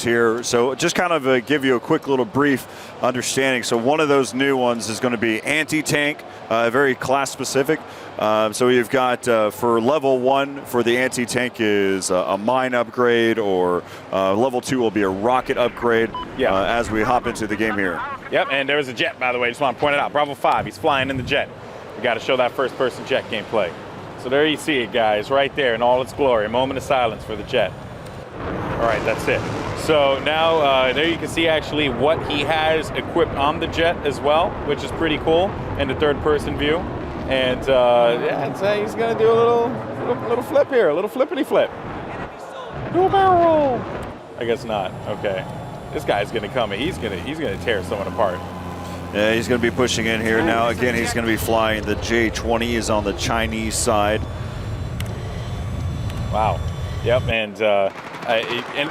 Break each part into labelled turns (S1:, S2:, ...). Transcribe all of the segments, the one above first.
S1: here. So just kind of give you a quick little brief understanding. So one of those new ones is going to be anti-tank, very class specific. So you've got for level 1 for the anti-tank is a mine upgrade, or level 2 will be a rocket upgrade as we hop into the game here.
S2: Yep, and there's a jet, by the way. Just want to point it out. Bravo 5, he's flying in the jet. We got to show that first-person jet gameplay. So there you see it, guys, right there in all its glory. A moment of silence for the jet. All right, that's it. So now there you can see actually what he has equipped on the jet as well, which is pretty cool in the third-person view. And he's going to do a little flip here, a little flippity flip. Do a barrel roll. I guess not. Okay. This guy's going to come and he's going to tear someone apart.
S1: Yeah, he's going to be pushing in here. Now, again, he's going to be flying the J-20 is on the Chinese side.
S2: Wow. Yep, and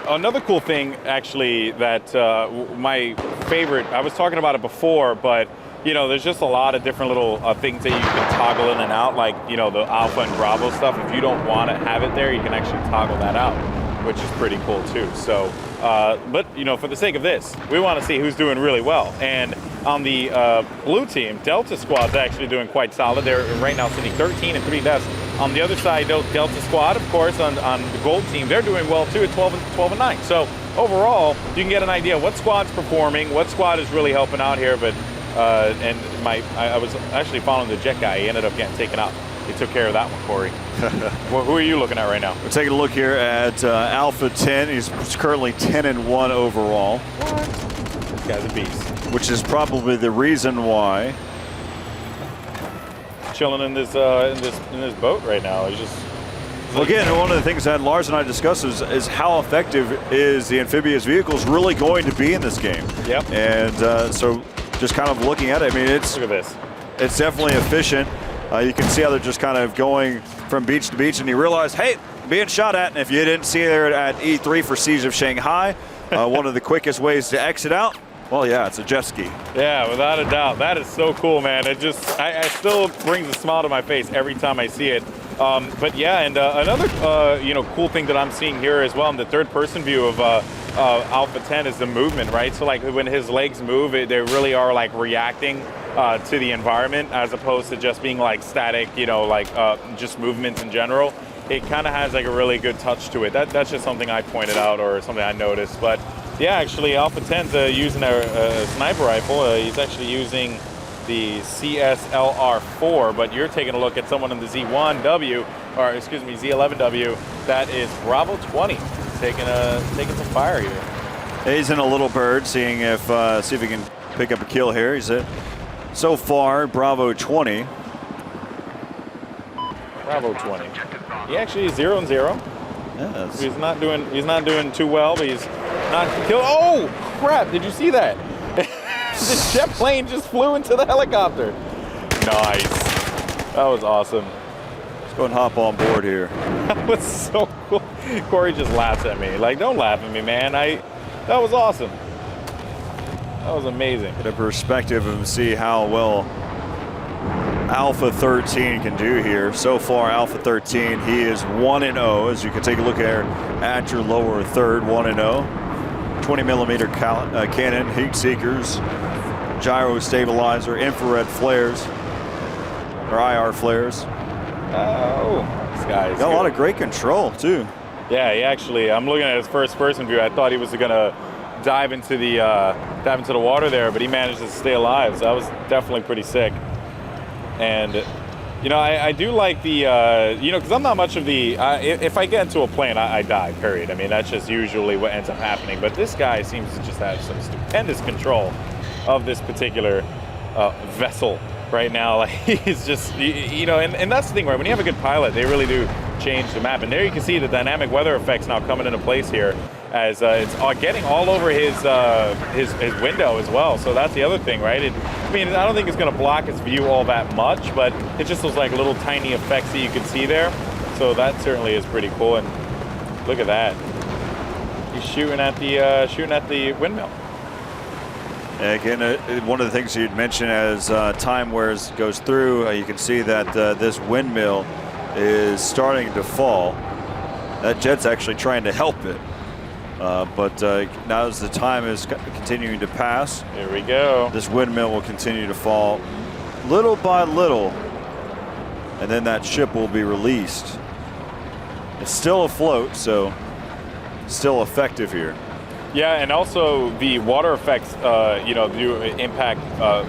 S2: another cool thing, actually, that my favorite, I was talking about it before, but, you know, there's just a lot of different little things that you can toggle in and out, like, you know, the Alpha and Bravo stuff. If you don't want to have it there, you can actually toggle that out, which is pretty cool, too. So, but, you know, for the sake of this, we want to see who's doing really well. And on the blue team, Delta Squad's actually doing quite solid. They're right now sitting 13 and 3 deaths. On the other side, Delta Squad, of course, on the gold team, they're doing well too at 12 and 9. So overall, you can get an idea what squad's performing, what squad is really helping out here. But I was actually following the jet guy. He ended up getting taken out. He took care of that one, Corey. Well, who are you looking at right now?
S1: We're taking a look here at Alpha 10. He's currently 10 and 1 overall.
S2: What? This guy's a beast.
S1: Which is probably the reason why.
S2: Chilling in this boat right now. He's just.
S1: Well, again, one of the things that Lars and I discussed is how effective is the amphibious vehicles really going to be in this game.
S2: Yep.
S1: And so just kind of looking at it, I mean, look
S2: at this.
S1: It's definitely efficient. You can see how they're just kind of going from beach to beach, and you realize, hey, being shot at. And if you didn't see there at E3 for Siege of Shanghai, one of the quickest ways to exit out, well, yeah, it's a jet ski.
S2: Yeah, without a doubt. That is so cool, man. It just, I still brings a smile to my face every time I see it. But yeah, and another cool thing that I'm seeing here as well in the third-person view of Alpha 10 is the movement, right? So like when his legs move, they really are like reacting to the environment as opposed to just being like static, you know, like just movements in general. It kind of has like a really good touch to it. That's just something I pointed out or something I noticed. But yeah, actually Alpha 10's using a sniper rifle. He's actually using the CSLR-4, but you're taking a look at someone in the Z11W, that is Bravo 20, taking some fire here.
S1: He's in a little bird, seeing if see if he can pick up a kill here. He's so far Bravo 20.
S2: Bravo 20. He actually is 0 and 0.
S1: Yeah,
S2: he's not doing too well, but he's not killed. Oh crap! Did you see that? The jet plane just flew into the helicopter. Nice. That was awesome.
S1: Let's go and hop on board here.
S2: That was so cool. Corey just laughs at me. Like, don't laugh at me, man. That was awesome. That was amazing.
S1: Get a perspective and see how well Alpha 13 can do here. So far, Alpha 13, he is 1-0. As you can take a look at your lower third, 1-0. 20mm cannon, heat seekers, gyro stabilizer, infrared flares, or IR flares.
S2: Oh, this guy's
S1: got a lot of great control too.
S2: Yeah, he actually. I'm looking at his first-person view. I thought he was gonna dive into the water there, but he managed to stay alive. So that was definitely pretty sick. And you know, I do like the, because I'm not much of the, if I get into a plane, I die, period. I mean, that's just usually what ends up happening. But this guy seems to just have some stupendous control of this particular vessel right now. Like, he's just, and that's the thing, right? When you have a good pilot, they really do change the map. And there you can see the dynamic weather effects now coming into place here as it's getting all over his window as well. So that's the other thing, right? I don't think it's going to block his view all that much, but it's just those like little tiny effects that you can see there. So that certainly is pretty cool. And look at that. He's shooting at the windmill.
S1: Again, one of the things you'd mention as time goes through, you can see that this windmill is starting to fall. That jet's actually trying to help it. But now as the time is continuing to pass,
S2: here we go.
S1: This windmill will continue to fall little by little, and then that ship will be released. It's still afloat, so still effective here.
S2: Yeah, and also the water effects, do impact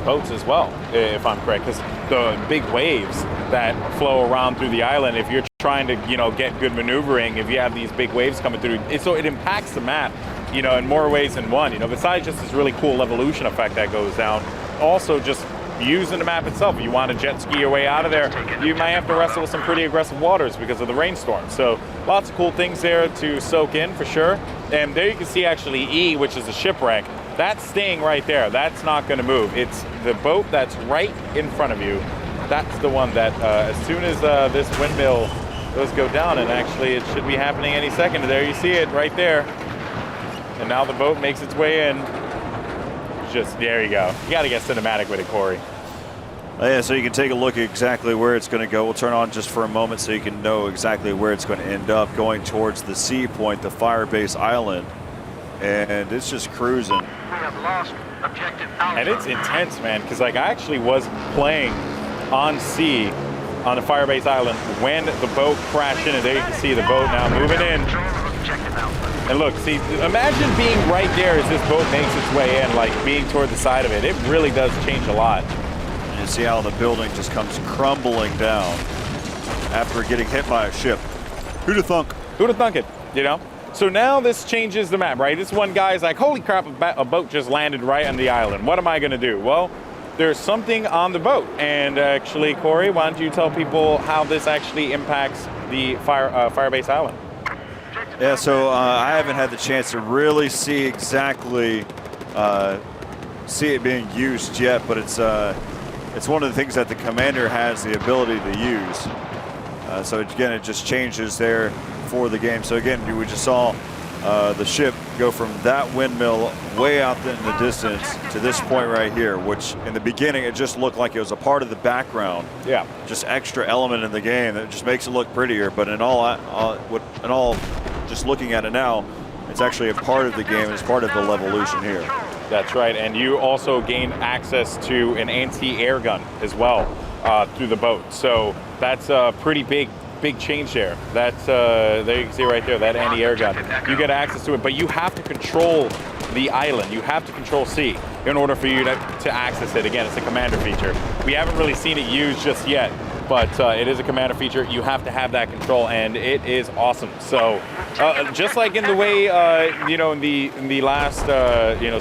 S2: boats as well, if I'm correct, because the big waves that flow around through the island, if you're trying to, get good maneuvering, if you have these big waves coming through, so it impacts the map, in more ways than one. Besides just this really cool evolution effect that goes down, also just using the map itself. If you want to jet ski your way out of there, you might have to wrestle with some pretty aggressive waters because of the rainstorm. So lots of cool things there to soak in for sure. And there you can see actually E, which is the shipwreck. That's staying right there. That's not going to move. It's the boat that's right in front of you. That's the one that as soon as this windmill does go down, and actually it should be happening any second. There you see it right there. And now the boat makes its way in. Just there you go. You got to get cinematic with it, Corey.
S1: Yeah, so you can take a look at exactly where it's going to go. We'll turn on just for a moment so you can know exactly where it's going to end up, going towards the sea point, the Firebase Island. And it's just cruising.
S3: We have lost objective Alpha.
S2: And it's intense, man, because I actually was playing on sea on the Firebase Island when the boat crashed in, and there you can see the boat now moving in. And look, see, imagine being right there as this boat makes its way in, like being toward the side of it. It really does change a lot.
S1: And you see how the building just comes crumbling down after getting hit by a ship. Who'd have thunk?
S2: Who'd have thunk it, So now this changes the map, right? This one guy's like, holy crap, a boat just landed right on the island. What am I going to do? Well, there's something on the boat. And actually, Corey, why don't you tell people how this actually impacts the Firebase Island?
S1: Yeah, so I haven't had the chance to really see exactly see it being used yet, but it's one of the things that the commander has the ability to use. So again, it just changes there for the game. So again, we just saw the ship go from that windmill way out in the distance to this point right here, which in the beginning it just looked like it was a part of the background.
S2: Yeah.
S1: Just extra element in the game that just makes it look prettier. But in all, just looking at it now, it's actually a part of the game. It's part of the Levolution here.
S2: That's right, and you also gain access to an anti-air gun as well through the boat. So that's a pretty big change there. That's there you can see right there, that anti-air gun. You get access to it, but you have to control the island. You have to control C in order for you to access it. Again, it's a commander feature. We haven't really seen it used just yet, but it is a commander feature. You have to have that control, and it is awesome. So just like in the way, in the last,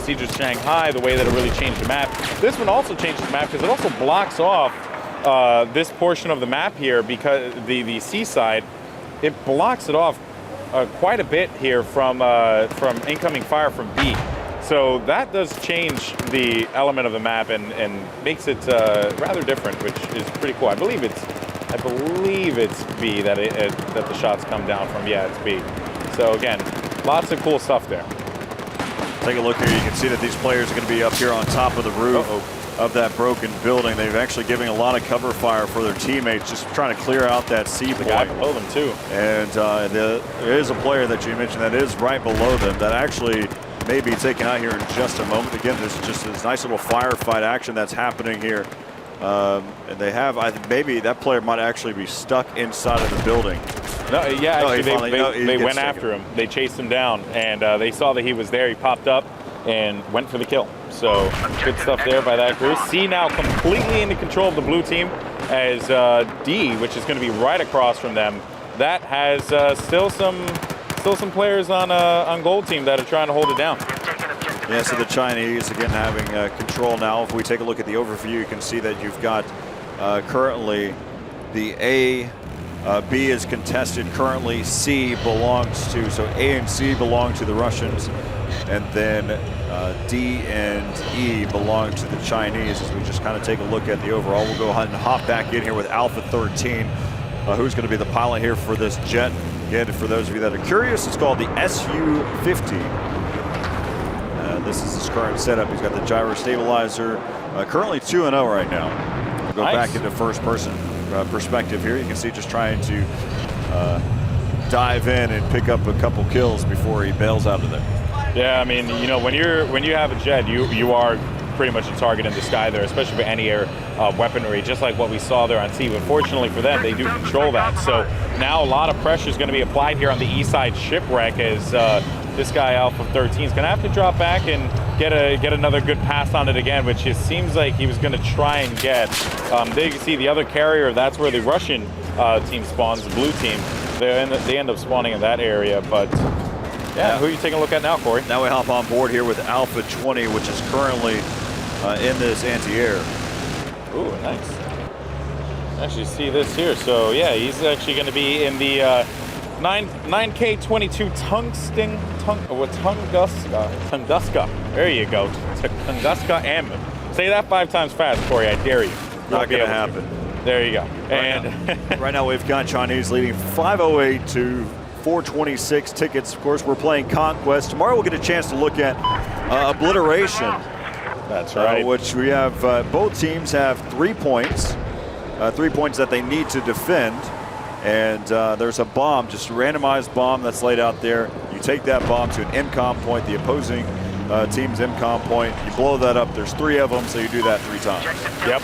S2: Siege of Shanghai, the way that it really changed the map, this one also changes the map because it also blocks off this portion of the map here, because the seaside, it blocks it off quite a bit here from incoming fire from B. So that does change the element of the map and makes it rather different, which is pretty cool. I believe it's B that that the shots come down from. Yeah, it's B. So again, lots of cool stuff there.
S1: Take a look here. You can see that these players are going to be up here on top of the roof of that broken building. They've actually giving a lot of cover fire for their teammates, just trying to clear out that sea point.
S2: The guy below them too.
S1: And there is a player that you mentioned that is right below them that actually may be taken out here in just a moment. Again, there's just this nice little firefight action that's happening here. And they have, maybe that player might actually be stuck inside of the building.
S2: No, yeah, actually, they went after him. They chased him down, and they saw that he was there. He popped up and went for the kill. So good stuff there by that group. C now completely into control of the blue team, as D, which is going to be right across from them, that has still some players on gold team that are trying to hold it down.
S1: Yeah, so the Chinese again having control now. If we take a look at the overview, you can see that you've got currently the A, B is contested currently. C belongs to, so A and C belong to the Russians, and then D and E belong to the Chinese. As we just kind of take a look at the overall, we'll go ahead and hop back in here with Alpha 13. Who's going to be the pilot here for this jet? Again, for those of you that are curious, it's called the SU-50. This is his current setup. He's got the gyro stabilizer. Currently 2-0 right now. We'll go back into first-person perspective here. You can see just trying to dive in and pick up a couple kills before he bails out of there.
S2: Yeah, I mean, you know, when you have a jet, you are pretty much a target in the sky there, especially for anti-air weaponry, just like what we saw there on sea. But fortunately for them, they do control that. So now a lot of pressure is going to be applied here on the east side shipwreck as this guy Alpha 13 is going to have to drop back and get another good pass on it again, which it seems like he was going to try and get. There you can see the other carrier. That's where the Russian team spawns, the blue team. They end up spawning in that area, but. Yeah, who are you taking a look at now, Corey?
S1: Now we hop on board here with Alpha 20, which is currently in this anti-air.
S2: Ooh, nice. Actually see this here. So yeah, he's actually going to be in the 9K22 Tunguska. There you go. Tunguska M. Say that 5 times fast, Corey. I dare you.
S1: Not going to happen.
S2: There you go.
S1: Right now we've got Chinese leading 508 to 426 tickets. Of course, we're playing Conquest. Tomorrow we'll get a chance to look at Obliteration.
S2: That's right.
S1: Which we have, both teams have 3 points. 3 points that they need to defend. And there's a bomb, just a randomized bomb that's laid out there. You take that bomb to an MCOM point, the opposing team's MCOM point. You blow that up. There's 3 of them, so you do that 3 times.
S2: Yep,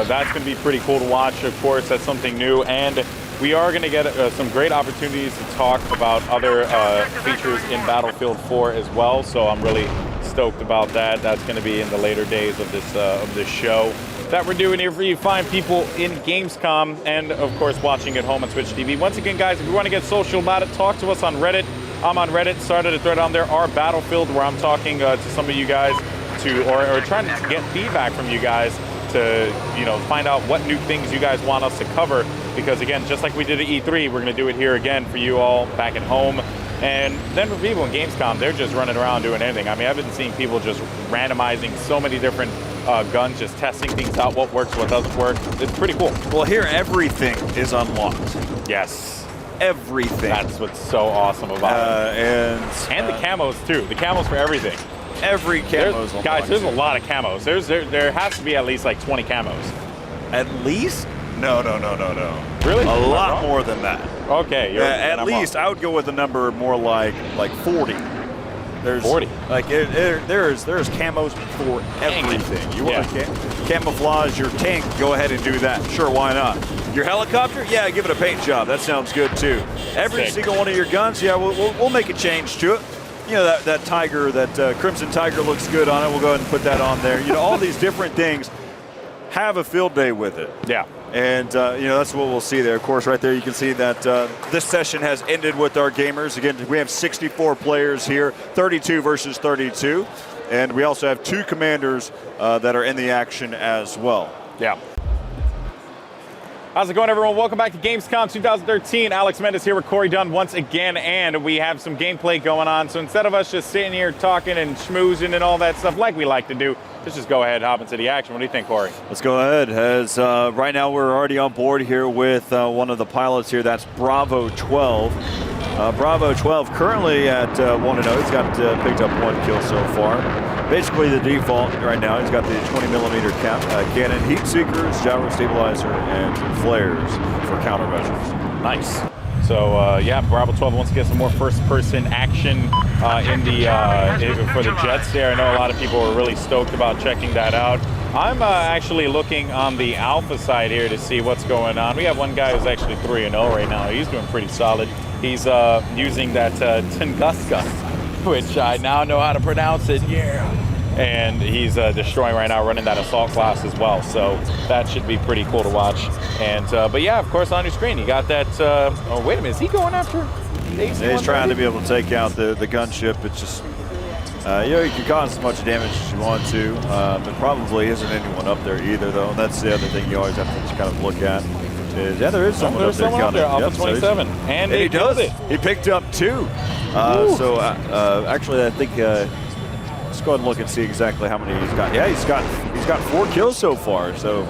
S2: that's going to be pretty cool to watch. Of course, that's something new. And we are going to get some great opportunities to talk about other features in Battlefield 4 as well. So I'm really stoked about that. That's going to be in the later days of this show that we're doing here for you fine people in Gamescom, and of course watching at home on Twitch TV. Once again, guys, if you want to get social about it, talk to us on Reddit. I'm on Reddit. Started a thread on there, our Battlefield, where I'm talking to some of you guys or trying to get feedback from you guys to, you know, find out what new things you guys want us to cover. Because again, just like we did at E3, we're going to do it here again for you all back at home. And then for people in Gamescom, they're just running around doing anything. I mean, I've been seeing people just randomizing so many different guns, just testing things out, what works, what doesn't work. It's pretty cool.
S1: Well, here everything is unlocked.
S2: Yes.
S1: Everything.
S2: That's what's so awesome about it.
S1: And
S2: the camos too. The camos for everything.
S1: Every camo is unlocked.
S2: Guys, there's a lot of camos. There has to be at least like 20 camos.
S1: At least? No.
S2: Really?
S1: A lot more than that.
S2: Okay.
S1: At least I would go with a number more like 40. There's
S2: 40.
S1: Like there's camos for everything. You want to camouflage your tank? Go ahead and do that. Sure, why not? Your helicopter? Yeah, give it a paint job. That sounds good too. Every single one of your guns? Yeah, we'll make a change to it. You know, that Tiger, that Crimson Tiger looks good on it. We'll go ahead and put that on there. You know, all these different things. Have a field day with it.
S2: Yeah.
S1: And, you know, that's what we'll see there. Of course, right there you can see that this session has ended with our gamers. Again, we have 64 players here, 32 versus 32. And we also have 2 commanders that are in the action as well.
S2: Yeah. How's it going, everyone? Welcome back to Gamescom 2013. Alex Mendes here with Corey Dunn once again, and we have some gameplay going on. So instead of us just sitting here talking and schmoozing and all that stuff like we like to do, let's just go ahead and hop into the action. What do you think, Corey?
S1: Let's go ahead. As right now we're already on board here with one of the pilots here. That's Bravo 12. Bravo 12 currently at 1-0. He's got picked up 1 kill so far. Basically the default right now. He's got the 20mm cannon, heat seekers, gyro stabilizer, and flares for countermeasures.
S2: Nice. So yeah, Bravo 12 wants to get some more first-person action in the for the jets there. I know a lot of people are really stoked about checking that out. I'm actually looking on the Alpha side here to see what's going on. We have one guy who's actually 3-0 right now. He's doing pretty solid. He's using that Tunguska, which I now know how to pronounce it. Yeah. And he's destroying right now, running that assault class as well. So that should be pretty cool to watch. And but yeah, of course, on your screen you got that. Oh wait a minute, is he going after?
S1: He's trying to be able to take out the gunship. It's just you know, you can cause as much damage as you want to. There probably isn't anyone up there either, though. And that's the other thing you always have to just kind of look at. Yeah, there is someone up there.
S2: Alpha 27, and
S1: he does it. He picked up 2. So actually, I think. Let's go ahead and look and see exactly how many he's got. Yeah, he's got 4 kills so far. So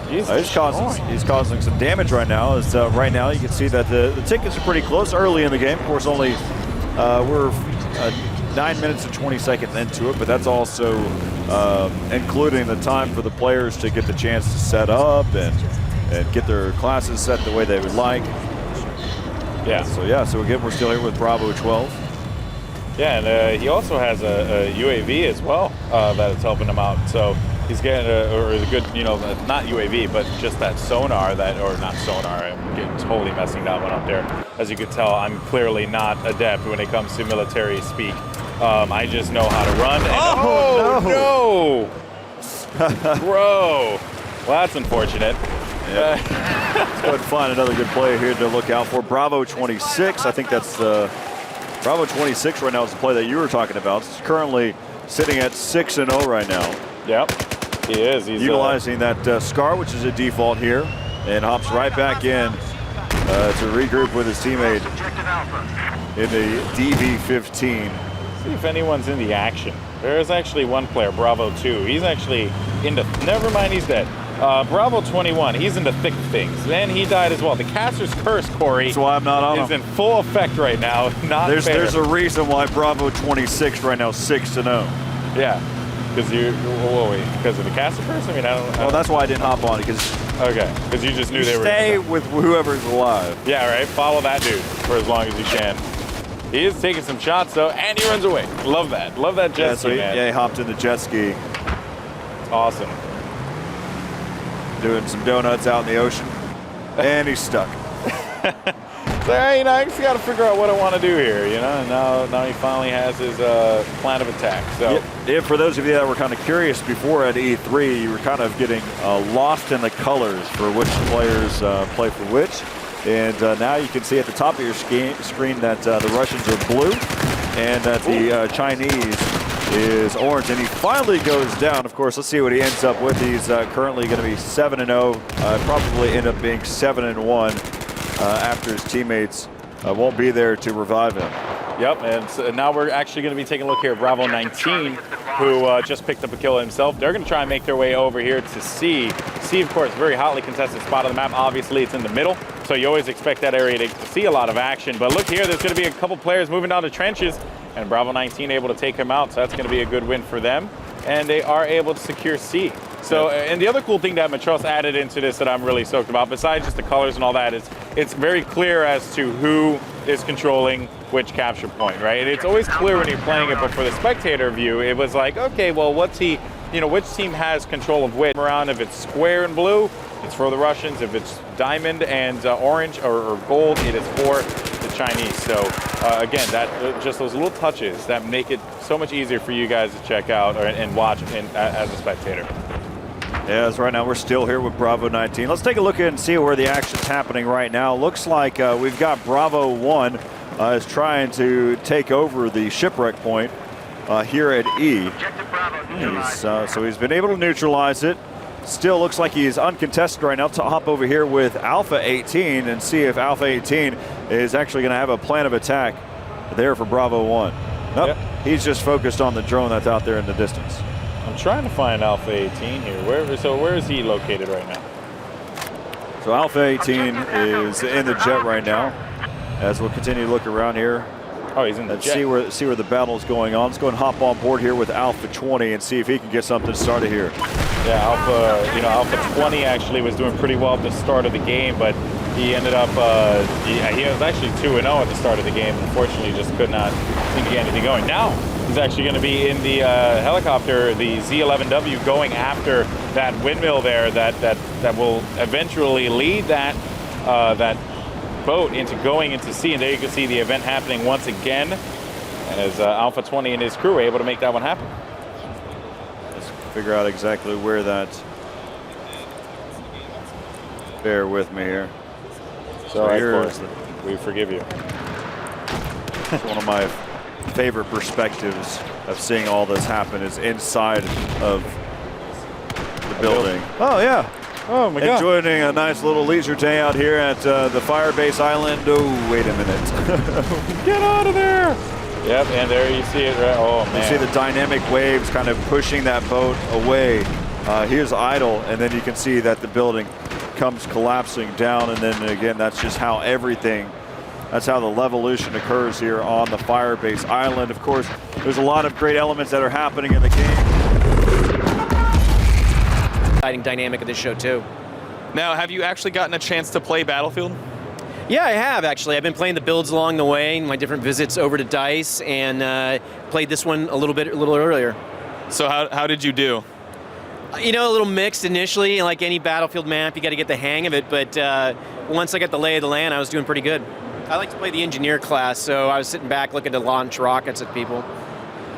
S1: he's causing some damage right now. As right now you can see that the tickets are pretty close early in the game. Of course, only we're 9 minutes and 20 seconds into it, but that's also including the time for the players to get the chance to set up and get their classes set the way they would like.
S2: Yeah.
S1: So again, we're still here with Bravo 12.
S2: Yeah, and he also has a UAV as well that is helping him out. So he's getting the good, not UAV, but just that sonar or not sonar. I'm totally messing that one up there. As you can tell, I'm clearly not adept when it comes to military speak. I just know how to run. And no! Bro. Well, that's unfortunate.
S1: Yeah. Let's go ahead and find another good play here to look out for. Bravo 26, I think that's Bravo 26 right now is the play that you were talking about. It's currently sitting at 6-0 right now.
S2: Yep, he is. He's
S1: utilizing that SCAR, which is a default here, and hops right back in to regroup with his teammate in the DV-15.
S2: See if anyone's in the action. There is actually one player, Bravo 2. He's actually into, never mind, he's dead. Bravo 21, he's in the thick of things. Then he died as well. The caster's curse, Corey,
S1: that's why I'm not on
S2: is in full effect right now. Not fair.
S1: There's a reason why Bravo 26 right now is 6-0.
S2: Yeah, because because of the caster curse. I mean, I don't.
S1: Well, that's why I didn't hop on it, because
S2: because you just knew they were.
S1: Stay with whoever's alive.
S2: Yeah, right. Follow that dude for as long as you can. He is taking some shots though, and he runs away. Love that. Love that jet ski, man.
S1: Yeah, he hopped in the jet ski.
S2: It's awesome.
S1: Doing some donuts out in the ocean, and he's stuck.
S2: So, I just got to figure out what I want to do here, And now he finally has his plan of attack. So,
S1: yeah, for those of you that were kind of curious before at E3, you were kind of getting lost in the colors for which players play for which. And now you can see at the top of your screen that the Russians are blue, and that the Chinese is orange, and he finally goes down. Of course, let's see what he ends up with. He's currently going to be 7-0, probably end up being 7-1 after his teammates won't be there to revive him.
S2: Yep, and so now we're actually going to be taking a look here at Bravo 19, who just picked up a kill himself. They're going to try and make their way over here to C. C, of course, very hotly contested spot on the map. Obviously, it's in the middle, so you always expect that area to see a lot of action. But look here, there's going to be a couple players moving down the trenches, and Bravo 19 able to take him out, so that's going to be a good win for them. And they are able to secure C. So, and the other cool thing that Matros added into this that I'm really stoked about, besides just the colors and all that, is it's very clear as to who is controlling which capture point, right? And it's always clear when you're playing it, but for the spectator view, it was like, okay, well, which team has control of which? Around if it's square and blue, it's for the Russians. If it's diamond and orange or gold, it is for the Chinese. So again, that just those little touches that make it so much easier for you guys to check out and watch as a spectator.
S1: Yeah, as right now we're still here with Bravo 19. Let's take a look and see where the action's happening right now. Looks like we've got Bravo 1 is trying to take over the shipwreck point here at E. So he's been able to neutralize it. Still looks like he's uncontested right now. To hop over here with Alpha 18 and see if Alpha 18 is actually going to have a plan of attack there for Bravo 1. Nope, yep. He's just focused on the drone that's out there in the distance.
S2: I'm trying to find Alpha 18 here. Where is he located right now?
S1: So Alpha 18 is in the jet right now. As we'll continue to look around here.
S2: Oh, he's in the jet.
S1: See where the battle's going on. Let's go and hop on board here with Alpha 20 and see if he can get something started here.
S2: Yeah, Alpha 20 actually was doing pretty well at the start of the game, but he ended up, he was actually 2-0 at the start of the game. Unfortunately, just could not seem to get anything going. Now, he's actually going to be in the helicopter, the Z-11W, going after that windmill there that will eventually lead that boat into going into sea. And there you can see the event happening once again as Alpha 20 and his crew are able to make that one happen.
S1: Let's figure out exactly where that. Bear with me here.
S2: So here's we forgive you.
S1: It's one of my favorite perspectives of seeing all this happen is inside of the building. Oh yeah.
S2: Oh my God.
S1: Enjoying a nice little leisure day out here at the Firebase Island. Oh, wait a minute.
S2: Get out of there. Yep, and there you see it, right? Oh man.
S1: You see the dynamic waves kind of pushing that boat away. Here's idle, and then you can see that the building comes collapsing down, and then again, that's just how that's how the levolution occurs here on the Firebase Island. Of course, there's a lot of great elements that are happening in the game.
S4: Exciting dynamic of this show too.
S5: Now, have you actually gotten a chance to play Battlefield?
S4: Yeah, I have actually. I've been playing the builds along the way, my different visits over to DICE, and played this one a little earlier.
S5: So how did you do?
S4: You know, a little mixed initially. Like any Battlefield map, you got to get the hang of it. But once I got the lay of the land, I was doing pretty good. I like to play the engineer class, so I was sitting back looking to launch rockets at people.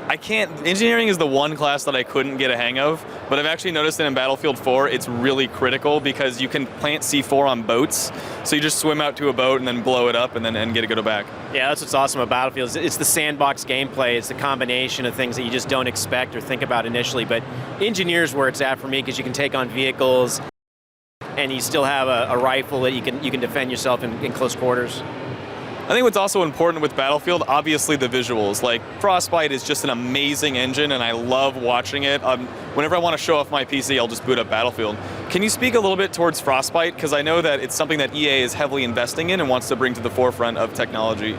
S5: Engineering is the one class that I couldn't get a hang of, but I've actually noticed that in Battlefield 4, it's really critical because you can plant C4 on boats, so you just swim out to a boat and then blow it up and then get a go back.
S4: Yeah, that's what's awesome about Battlefield. It's the sandbox gameplay. It's the combination of things that you just don't expect or think about initially, but engineer's where it's at for me because you can take on vehicles and you still have a rifle that you can defend yourself in close quarters.
S5: I think what's also important with Battlefield, obviously the visuals. Like, Frostbite is just an amazing engine, and I love watching it. Whenever I want to show off my PC, I'll just boot up Battlefield. Can you speak a little bit towards Frostbite? Because I know that it's something that EA is heavily investing in and wants to bring to the forefront of technology.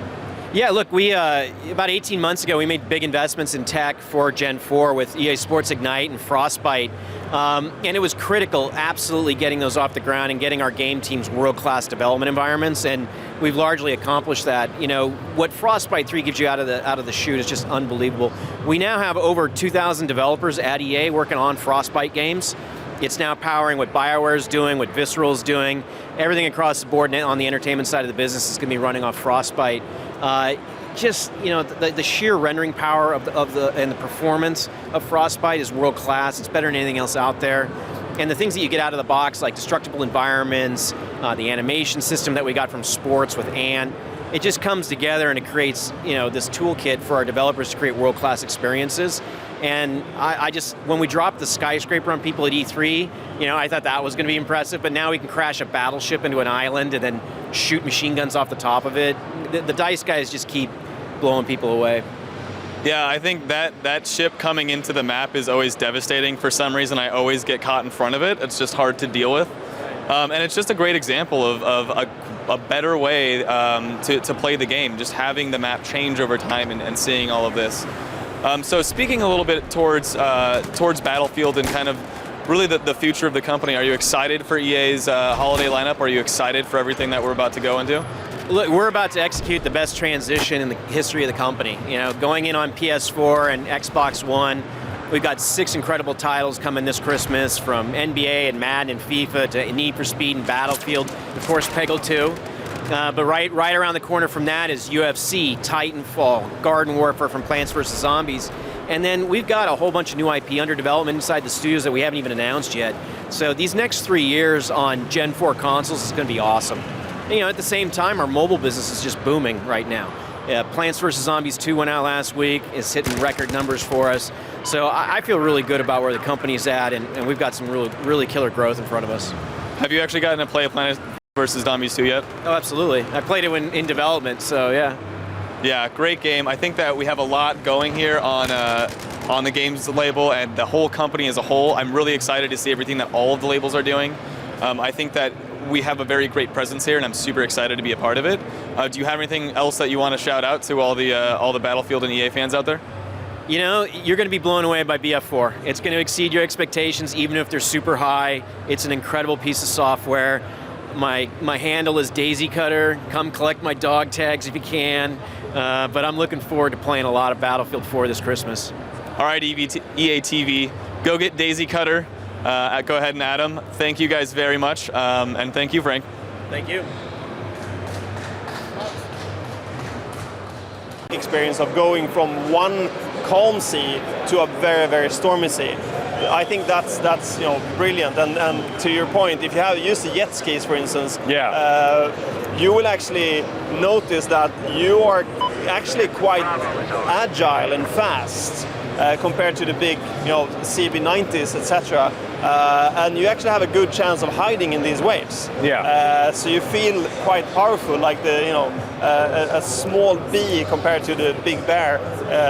S4: Yeah, look, we about 18 months ago, we made big investments in tech for Gen 4 with EA Sports Ignite and Frostbite. And it was critical, absolutely getting those off the ground and getting our game teams world-class development environments, and we've largely accomplished that. You know, what Frostbite 3 gives you out of the chute is just unbelievable. We now have over 2,000 developers at EA working on Frostbite games. It's now powering what BioWare's doing, what Visceral's doing. Everything across the board on the entertainment side of the business is going to be running off Frostbite. Just, you know, the sheer rendering power and the performance of Frostbite is world class. It's better than anything else out there. And the things that you get out of the box, like destructible environments, the animation system that we got from Sports with Ant, it just comes together and it creates, you know, this toolkit for our developers to create world class experiences. And I just, when we dropped the skyscraper on people at E3, you know, I thought that was going to be impressive, but now we can crash a battleship into an island and then shoot machine guns off the top of it. The DICE guys just keep blowing people away.
S5: Yeah, I think that ship coming into the map is always devastating. For some reason, I always get caught in front of it. It's just hard to deal with. And it's just a great example of a better way to play the game, just having the map change over time and seeing all of this. So speaking a little bit towards Battlefield and kind of really the future of the company, are you excited for EA's holiday lineup? Are you excited for everything that we're about to go into?
S4: Look, we're about to execute the best transition in the history of the company. You know, going in on PS4 and Xbox One, we've got 6 incredible titles coming this Christmas, from NBA and Madden and FIFA to Need for Speed and Battlefield, of course Peggle 2. But right around the corner from that is UFC, Titanfall, Garden Warfare from Plants vs. Zombies. And then we've got a whole bunch of new IP under development inside the studios that we haven't even announced yet. So these next 3 years on Gen 4 consoles is going to be awesome. And, you know, at the same time, our mobile business is just booming right now. Plants vs. Zombies 2 went out last week. It's hitting record numbers for us. So I feel really good about where the company's at, and we've got some really killer growth in front of us.
S5: Have you actually gotten to play Plants vs. Zombies 2 yet?
S4: Oh, absolutely. I played it in development, so yeah.
S5: Yeah, great game. I think that we have a lot going here on the games label and the whole company as a whole. I'm really excited to see everything that all of the labels are doing. I think that we have a very great presence here, and I'm super excited to be a part of it. Do you have anything else that you want to shout out to all the Battlefield and EA fans out there?
S4: You know, you're going to be blown away by BF4. It's going to exceed your expectations, even if they're super high. It's an incredible piece of software. My handle is Daisy Cutter. Come collect my dog tags if you can. But I'm looking forward to playing a lot of Battlefield 4 this Christmas.
S5: All right, EA TV, go get Daisy Cutter. Go ahead and add them. Thank you guys very much, and thank you, Frank.
S4: Thank you.
S6: Experience of going from one calm sea to a very, very stormy sea. I think that's you know, brilliant. And to your point, if you have used the jet skis, for instance, you will actually notice that you are actually quite agile and fast compared to the big, you know, CB90s, etc. And you actually have a good chance of hiding in these waves.
S2: Yeah.
S6: So you feel quite powerful, like a small bee compared to the big bear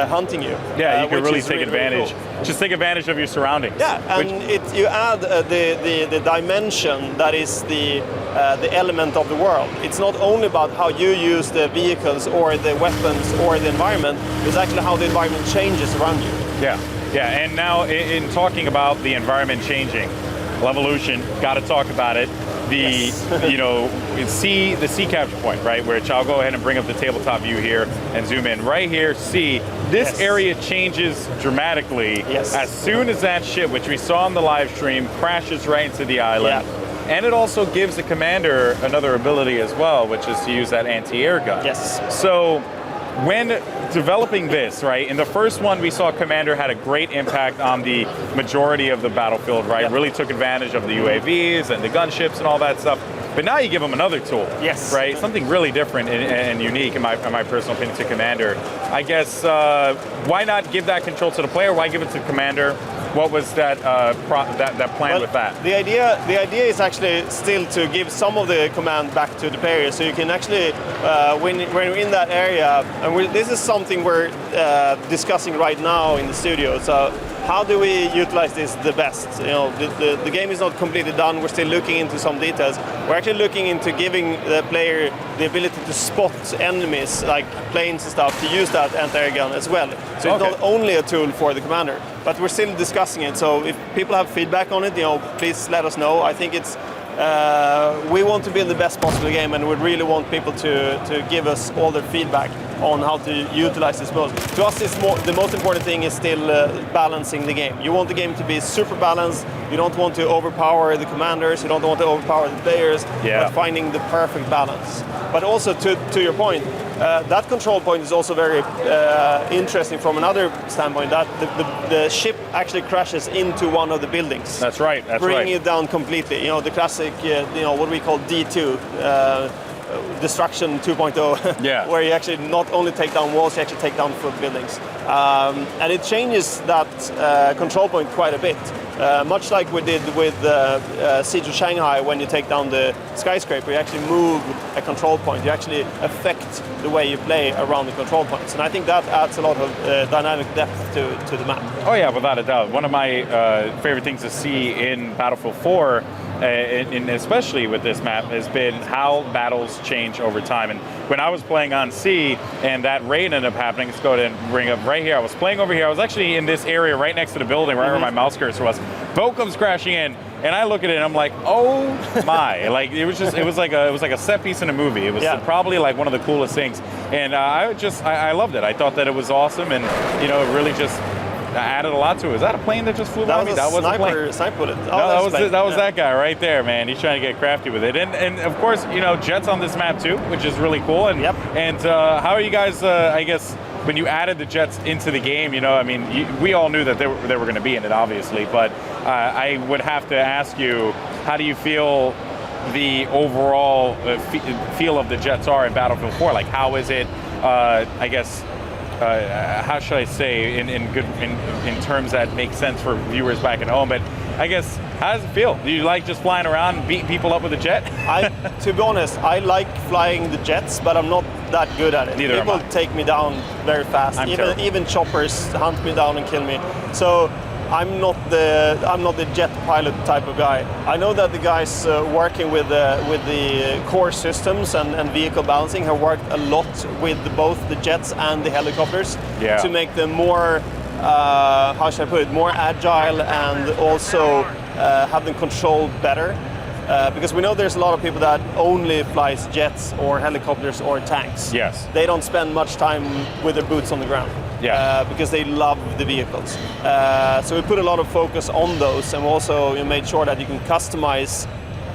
S6: hunting you.
S2: Yeah, you can really take
S6: really
S2: advantage.
S6: Cool.
S2: Just take advantage of your surroundings.
S6: Yeah, and you add the dimension that is the element of the world. It's not only about how you use the vehicles or the weapons or the environment, it's actually how the environment changes around you.
S2: Yeah, yeah, and now in talking about the environment changing, Levolution, got to talk about it. the the C capture point, right? Which I'll go ahead and bring up the tabletop view here and zoom in. Right here, C. This area changes dramatically as soon as that ship, which we saw on the live stream, crashes right into the island. And it also gives the commander another ability as well, which is to use that anti-air gun.
S6: Yes.
S2: So when developing this, right, in the first one we saw Commander had a great impact on the majority of the battlefield, right? Really took advantage of the UAVs and the gunships and all that stuff. But now you give him another tool, right? Something really different and unique, in my personal opinion, to Commander. I guess, why not give that control to the player? Why give it to Commander? What was that that plan with that?
S6: The idea is actually still to give some of the command back to the player, so you can actually, when you're in that area, and this is something we're discussing right now in the studio. So how do we utilize this the best? You know, the game is not completely done. We're still looking into some details. We're actually looking into giving the player the ability to spot enemies like planes and stuff, to use that anti-air gun as well. So it's not only a tool for the commander, but we're still discussing it. So if people have feedback on it, please let us know. I think it's we want to build the best possible game, and we really want people to give us all their feedback on how to utilize this most. To us, the most important thing is still balancing the game. You want the game to be super balanced. You don't want to overpower the commanders. You don't want to overpower the players. But finding the perfect balance. But also to your point, that control point is also very interesting from another standpoint. That the ship actually crashes into one of the buildings.
S2: That's right.
S6: Bringing it down completely. You know, the classic, what we call D2. Destruction 2.0, where you actually not only take down walls, you actually take down full buildings. And it changes that control point quite a bit. Much like we did with Siege of Shanghai, when you take down the skyscraper, you actually move a control point. You actually affect the way you play around the control points. And I think that adds a lot of dynamic depth to the map.
S2: Oh yeah, without a doubt. One of my favorite things to see in Battlefield 4, and especially with this map, has been how battles change over time. And when I was playing on C and that raid ended up happening, let's go ahead and bring up right here. I was playing over here. I was actually in this area right next to the building, right where my mouse cursor was. Boat comes crashing in, and I look at it and I'm like, oh my! Like it was like a set piece in a movie. It was probably like one of the coolest things, and I loved it. I thought that it was awesome, and it really just added a lot to it. Is that a plane that just flew by me? That was a plane.
S6: Sniper bullet.
S2: No, that was that guy right there, man. He's trying to get crafty with it, and of course, jets on this map too, which is really cool. And how are you guys? I guess when you added the jets into the game, we all knew that they were going to be in it, obviously, but I would have to ask you, how do you feel the overall feel of the jets are in Battlefield 4? Like, how is it? I guess. How should I say in terms that make sense for viewers back at home? But I guess, how does it feel? Do you like just flying around and beating people up with a jet?
S6: To be honest, I like flying the jets, but I'm not that good at it.
S2: Neither
S6: people take me down very fast. Even choppers hunt me down and kill me. So I'm not the jet pilot type of guy. I know that the guys working with the core systems and vehicle balancing have worked a lot with both the jets and the helicopters to make them more, how should I put it, more agile, and also have them controlled better. Because we know there's a lot of people that only flies jets or helicopters or tanks.
S2: Yes.
S6: They don't spend much time with their boots on the ground. Because they love the vehicles. So we put a lot of focus on those, and also made sure that you can customize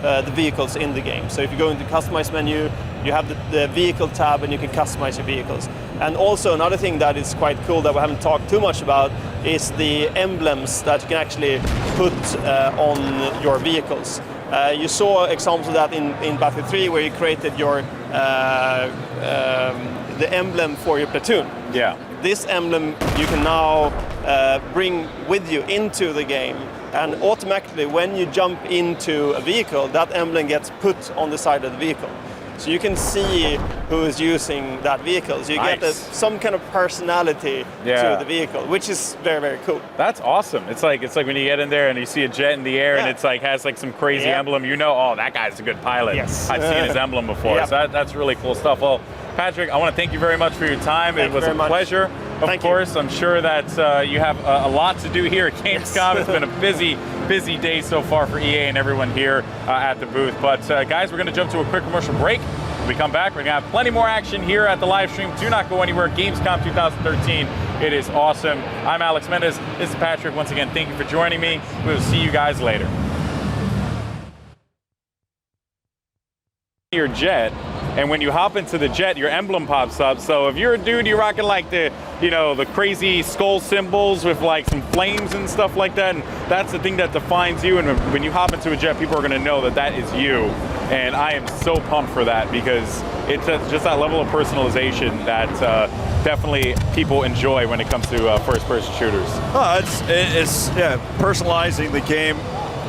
S6: the vehicles in the game. So if you go into customize menu, you have the vehicle tab, and you can customize your vehicles. And also another thing that is quite cool that we haven't talked too much about is the emblems that you can actually put on your vehicles. You saw examples of that in Battlefield 3, where you created your the emblem for your platoon. This emblem you can now bring with you into the game, and automatically when you jump into a vehicle, that emblem gets put on the side of the vehicle. So you can see who is using that vehicle. So you get some kind of personality to the vehicle, which is very, very cool.
S2: That's awesome. It's like when you get in there and you see a jet in the air and it's like has like some crazy emblem. Oh, that guy's a good pilot.
S6: Yes.
S2: I've seen his emblem before. So that's really cool stuff. Well, Patrick, I want to thank you very much for your time. It was a pleasure. Of course, I'm sure that you have a lot to do here at Gamescom. It's been a busy day so far for EA and everyone here at the booth. But guys, we're going to jump to a quick commercial break. When we come back, we're going to have plenty more action here at the live stream. Do not go anywhere. Gamescom 2013. It is awesome. I'm Alex Mendez. This is Patrick. Once again, thank you for joining me. We will see you guys later. Your jet, and when you hop into the jet, your emblem pops up. So if you're a dude, you're rocking like the crazy skull symbols with like some flames and stuff like that, and that's the thing that defines you. And when you hop into a jet, people are going to know that that is you. And I am so pumped for that, because it's just that level of personalization that definitely people enjoy when it comes to first-person shooters.
S1: It's personalizing the game,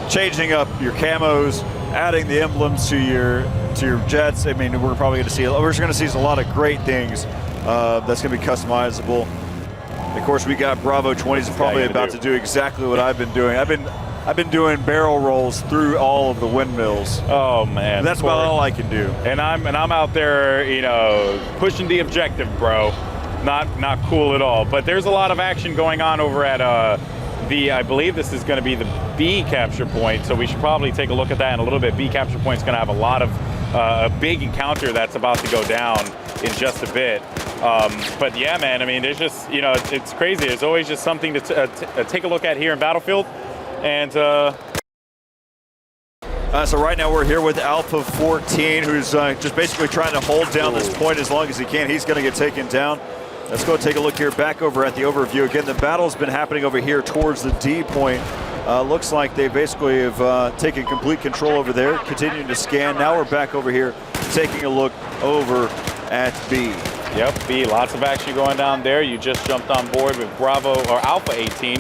S1: changing up your camos, adding the emblems to your jets. I mean, we're probably going to see a lot of great things that's going to be customizable. Of course, we got Bravo 20s probably about to do exactly what I've been doing. I've been doing barrel rolls through all of the windmills.
S2: Oh man,
S1: that's about all I can do.
S2: And I'm out there, pushing the objective, bro. Not cool at all. But there's a lot of action going on over at I believe this is going to be the B capture point, so we should probably take a look at that in a little bit. B capture point is going to have a lot of a big encounter that's about to go down in just a bit. But yeah, man, I mean, there's just, it's crazy. There's always just something to take a look at here in Battlefield. And
S1: so right now we're here with Alpha 14, who's just basically trying to hold down this point as long as he can. He's going to get taken down. Let's go take a look here back over at the overview. Again, the battle's been happening over here towards the D point. Looks like they basically have taken complete control over there, continuing to scan. Now we're back over here taking a look over at B.
S2: Yep, B, lots of action going down there. You just jumped on board with Bravo, or Alpha 18,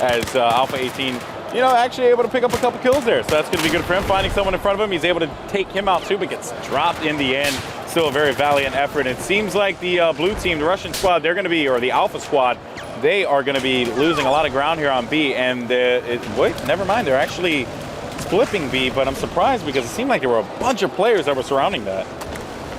S2: as Alpha 18, actually able to pick up a couple kills there. So that's going to be good for him. Finding someone in front of him, he's able to take him out too, but gets dropped in the end. Still a very valiant effort. It seems like the blue team, the Russian squad, they're going to be, or the Alpha squad, they are going to be losing a lot of ground here on B. And wait, never mind, they're actually flipping B, but I'm surprised because it seemed like there were a bunch of players that were surrounding that.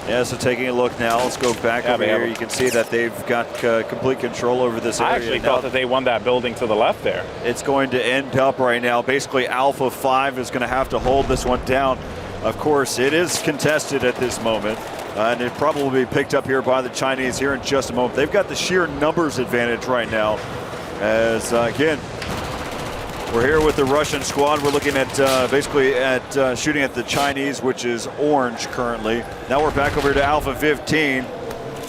S1: Yeah, so taking a look now, let's go back over here. You can see that they've got complete control over this area.
S2: I actually thought that they won that building to the left there.
S1: It's going to end up right now. Basically, Alpha 5 is going to have to hold this one down. Of course, it is contested at this moment, and it probably be picked up here by the Chinese here in just a moment. They've got the sheer numbers advantage right now, as again, we're here with the Russian squad. We're looking at basically at shooting at the Chinese, which is orange currently. Now we're back over to Alpha 15,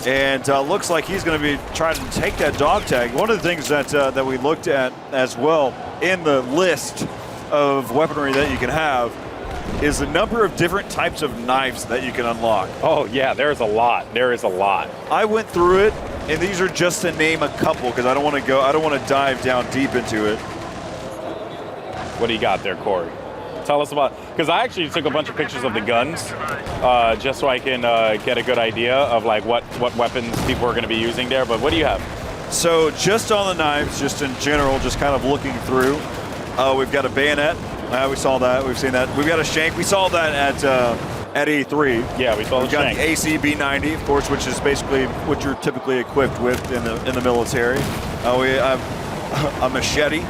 S1: and looks like he's going to be trying to take that dog tag. One of the things that we looked at as well in the list of weaponry that you can have is the number of different types of knives that you can unlock.
S2: Oh yeah, there's a lot. There is a lot.
S1: I went through it, and these are just to name a couple because I don't want to dive down deep into it.
S2: What do you got there, Corey? Tell us about, because I actually took a bunch of pictures of the guns just so I can get a good idea of like what weapons people are going to be using there. But what do you have?
S1: So just on the knives, just in general, just kind of looking through, we've got a bayonet. We saw that. We've seen that. We've got a shank. We saw that at E3.
S2: Yeah, we saw the shank.
S1: We've got the ACB-90, of course, which is basically what you're typically equipped with in the military. We have a machete.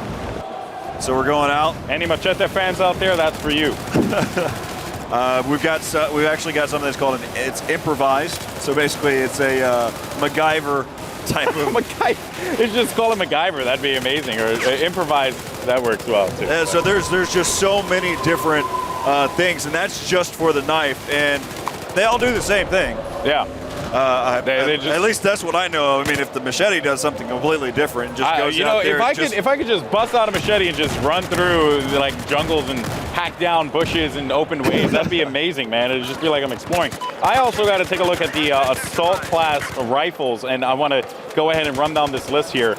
S1: So we're going out.
S2: Any machete fans out there? That's for you.
S1: We've actually got something that's called it's improvised. So basically, it's a MacGyver type of.
S2: MacGyver. It's just call it MacGyver. That'd be amazing. Or improvised. That works well too.
S1: So there's just so many different things, and that's just for the knife, and they all do the same thing.
S2: Yeah.
S1: At least that's what I know. I mean, if the machete does something completely different, just goes out there.
S2: If I could just bust out a machete and just run through like jungles and hack down bushes and open waves, that'd be amazing, man. It'd just be like I'm exploring. I also got to take a look at the assault class rifles, and I want to go ahead and run down this list here.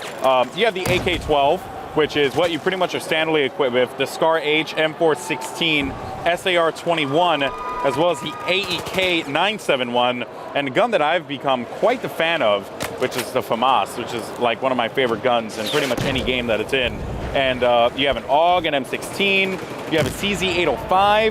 S2: You have the AK-12, which is what you pretty much are standardly equipped with. The Scar H, M416, SAR-21, as well as the AEK 971, and a gun that I've become quite the fan of, which is the FAMAS, which is like one of my favorite guns in pretty much any game that it's in. And you have an AUG, an M16, you have a CZ805,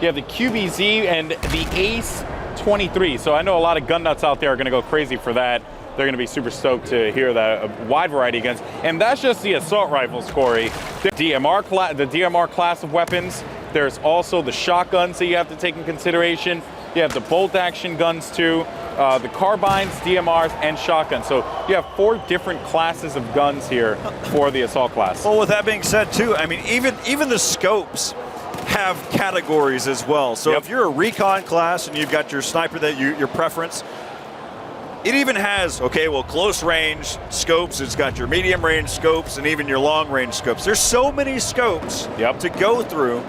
S2: you have the QBZ, and the ACE 23. So I know a lot of gun nuts out there are going to go crazy for that. they're going to be super stoked to hear that a wide variety of guns. And that's just the assault rifles, Corey. The DMR class of weapons. There's also the shotguns that you have to take in consideration. You have the bolt action guns too, the carbines, DMRs, and shotguns. So you have 4 different classes of guns here for the assault class.
S1: Well, with that being said too, I mean, even the scopes have categories as well. So if you're a recon class and you've got your sniper that your preference, it even has, okay, well, close range scopes, it's got your medium range scopes, and even your long range scopes. There's so many scopes to go through.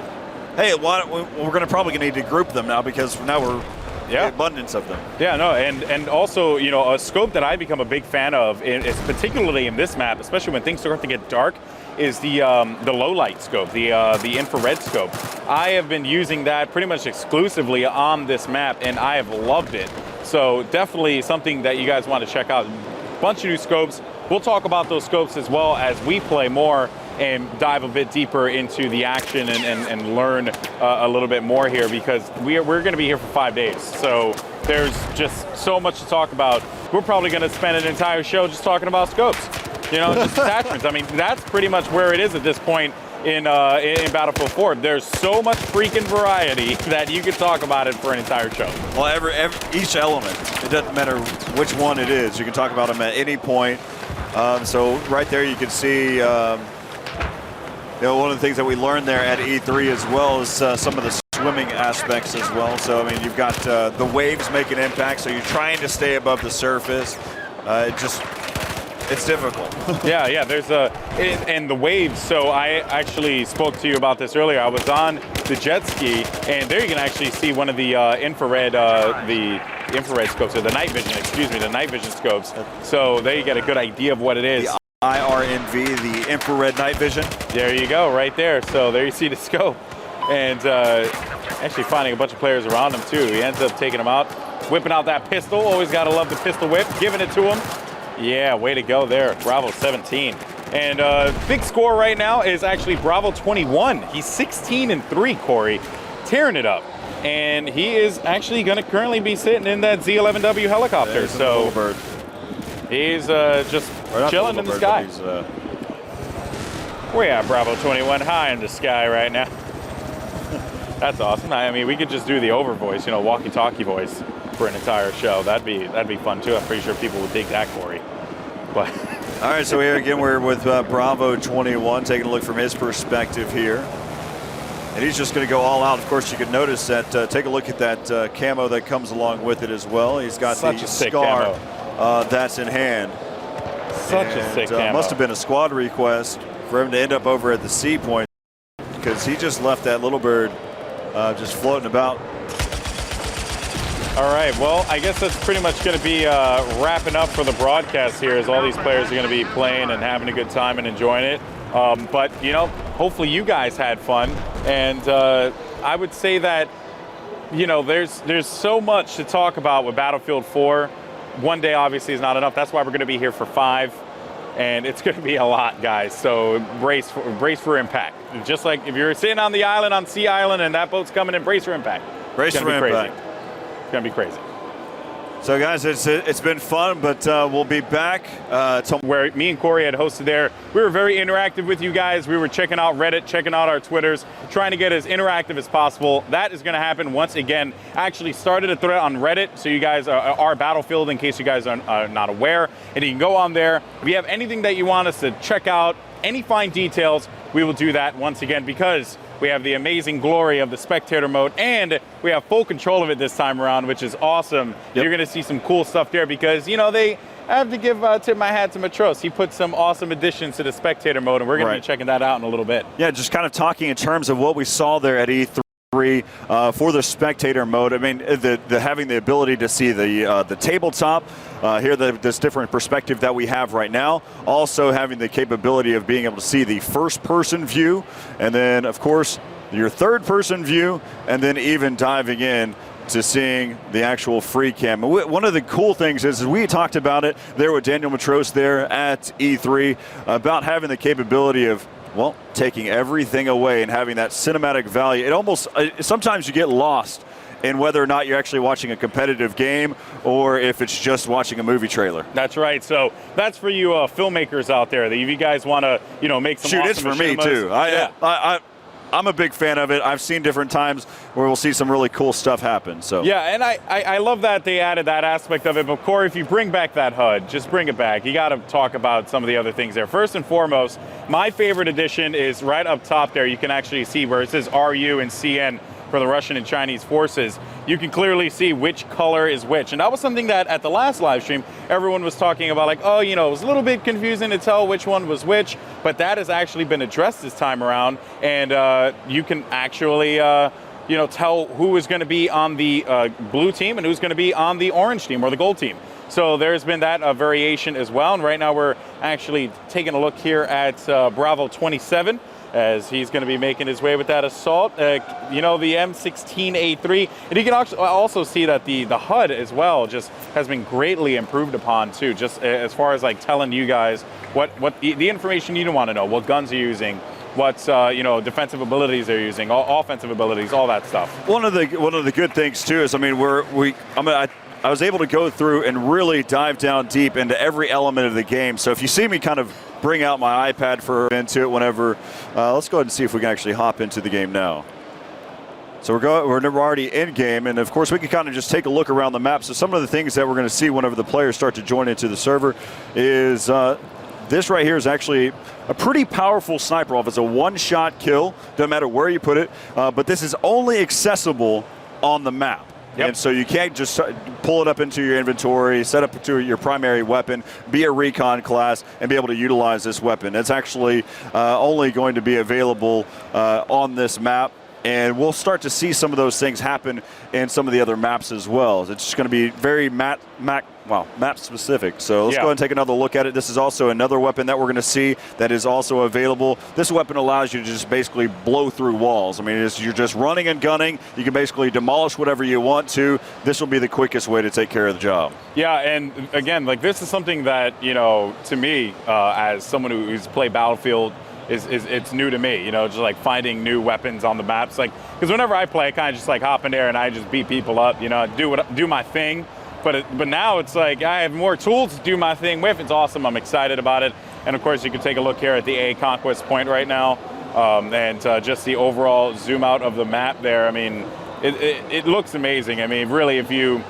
S1: Hey, we're going to probably need to group them now because now we're the abundance of them.
S2: Yeah, no, and also, you know, a scope that I've become a big fan of, is particularly in this map, especially when things start to get dark, is the low light scope, the infrared scope. I have been using that pretty much exclusively on this map, and I have loved it. So definitely something that you guys want to check out. Bunch of new scopes. We'll talk about those scopes as well as we play more and dive a bit deeper into the action and learn a little bit more here, because we're going to be here for 5 days. So there's just so much to talk about. We're probably going to spend an entire show just talking about scopes, you know, just attachments. I mean, that's pretty much where it is at this point in Battlefield 4. There's so much freaking variety that you could talk about it for an entire show.
S1: Well, each element, it doesn't matter which one it is. You can talk about them at any point. So right there you can see, you know, one of the things that we learned there at E3 as well is some of the swimming aspects as well. So, I mean, you've got the waves make an impact, so you're trying to stay above the surface. It's difficult.
S2: yeah, there's and the waves. So I actually spoke to you about this earlier. I was on the jet ski, and there you can actually see one of the infrared scopes, or the night vision scopes. So there you get a good idea of what it is.
S1: The IRNV, the infrared night vision.
S2: There you go, right there. So there you see the scope. And actually finding a bunch of players around him too. He ends up taking them out, whipping out that pistol. Always got to love the pistol whip, giving it to him. Yeah, way to go there, Bravo 17. And big score right now is actually Bravo 21. He's 16-3, Corey, tearing it up. And he is actually going to currently be sitting in that Z11W helicopter. So he's just chilling in the sky. We're at Bravo 21, high in the sky right now. That's awesome. I mean, we could just do the over voice, you know, walkie-talkie voice for an entire show. That'd be fun too. I'm pretty sure people would dig that, Corey. But
S1: all right, so here again we're with Bravo 21, taking a look from his perspective here, and he's just going to go all out. Of course, you can notice that. Take a look at that camo that comes along with it as well. He's got the scar that's in hand.
S2: Such a sick camo.
S1: Must have been a squad request for him to end up over at the C point, because he just left that little bird just floating about.
S2: All right, well, I guess that's pretty much going to be wrapping up for the broadcast here, as all these players are going to be playing and having a good time and enjoying it. But, you know, hopefully you guys had fun. And I would say that, you know, there's so much to talk about with Battlefield 4. One day, obviously, is not enough. That's why we're going to be here for 5. And it's going to be a lot, guys. So brace for impact. Just like if you're sitting on the island, on Sea Island, and that boat's coming in, brace for impact.
S1: Brace for impact.
S2: It's going to be crazy.
S1: So, guys, it's been fun, but we'll be back.
S2: Where me and Corey had hosted there. We were very interactive with you guys. We were checking out Reddit, checking out our Twitters, trying to get as interactive as possible. That is going to happen once again. I actually started a thread on Reddit, so you guys are Battlefield, in case you guys are not aware. And you can go on there. If you have anything that you want us to check out, any fine details, we will do that once again, because we have the amazing glory of the spectator mode, and we have full control of it this time around, which is awesome. You're going to see some cool stuff there, because, you know, I have to give tip my hat to Matros. He put some awesome additions to the spectator mode, and we're going to be checking that out in a little bit.
S1: Yeah, just kind of talking in terms of what we saw there at E3. For the spectator mode, I mean, the having the ability to see the tabletop, here this different perspective that we have right now. Also having the capability of being able to see the first-person view, and then of course your third-person view, and then even diving in to seeing the actual free cam. One of the cool things is we talked about it there with Daniel Matros there at E3 about having the capability of, well, taking everything away and having that cinematic value. It almost, sometimes you get lost in whether or not you're actually watching a competitive game or if it's just watching a movie trailer.
S2: That's right. So that's for you filmmakers out there. That if you guys want to, make some
S1: Shoot,
S2: awesome
S1: it's for me
S2: machinimas.
S1: too. I'm a big fan of it. I've seen different times where we'll see some really cool stuff happen. So
S2: yeah, and I love that they added that aspect of it. But Corey, if you bring back that HUD, just bring it back. You got to talk about some of the other things there. First and foremost, my favorite addition is right up top there. You can actually see where it says RU and CN for the Russian and Chinese forces. You can clearly see which color is which. And that was something that at the last live stream, everyone was talking about, like, oh, it was a little bit confusing to tell which one was which, but that has actually been addressed this time around. And you can actually, tell who is going to be on the blue team and who's going to be on the orange team or the gold team. So there's been that variation as well. And right now we're actually taking a look here at Bravo 27. As he's going to be making his way with that assault, the M16A3. And you can also see that the HUD as well just has been greatly improved upon too, just as far as like telling you guys what the information you want to know, what guns are using, what defensive abilities they're using, offensive abilities, all that stuff.
S1: One of the good things too is, I mean, I was able to go through and really dive down deep into every element of the game. So if you see me kind of bring out my iPad into it whenever, let's go ahead and see if we can actually hop into the game now. So we're already in game, and of course we can kind of just take a look around the map. So some of the things that we're going to see whenever the players start to join into the server is this right here is actually a pretty powerful sniper rifle. It's a one-shot kill, doesn't matter where you put it, but this is only accessible on the map. Yep. And so you can't just pull it up into your inventory, set up to your primary weapon, be a recon class, and be able to utilize this weapon. It's actually only going to be available on this map. And we'll start to see some of those things happen in some of the other maps as well. It's just going to be very map specific. So let's go ahead and take another look at it. This is also another weapon that we're going to see that is also available. This weapon allows you to just basically blow through walls. I mean, you're just running and gunning. You can basically demolish whatever you want to. This will be the quickest way to take care of the job.
S2: Yeah, and again, like this is something that, to me, as someone who's played Battlefield, it's new to me, just like finding new weapons on the maps. Like, because whenever I play, I kind of just like hop in there and I just beat people up, do my thing. But now it's like I have more tools to do my thing with. It's awesome. I'm excited about it. And of course, you can take a look here at the A Conquest point right now, and just the overall zoom out of the map there. I mean, it looks amazing. I mean, really, if you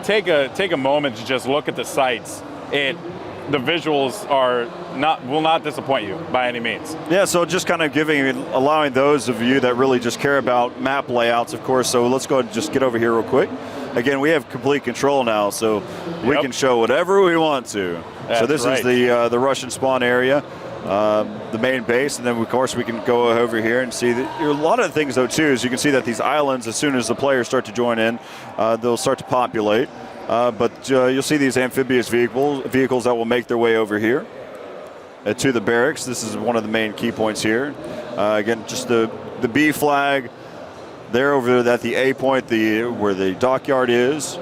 S2: take a moment to just look at the sights, the visuals will not disappoint you by any means.
S1: Yeah, so just kind of allowing those of you that really just care about map layouts, of course. So let's go ahead and just get over here real quick. Again, we have complete control now, so we can show whatever we want to.
S2: That's
S1: so this is the Russian spawn area, the main base, and then of course we can go over here and see that a lot of things though too is you can see that these islands, as soon as the players start to join in, they'll start to populate. But you'll see these amphibious vehicles that will make their way over here to the barracks. This is one of the main key points here. Again, just the B flag there over at the A point, where the dockyard is.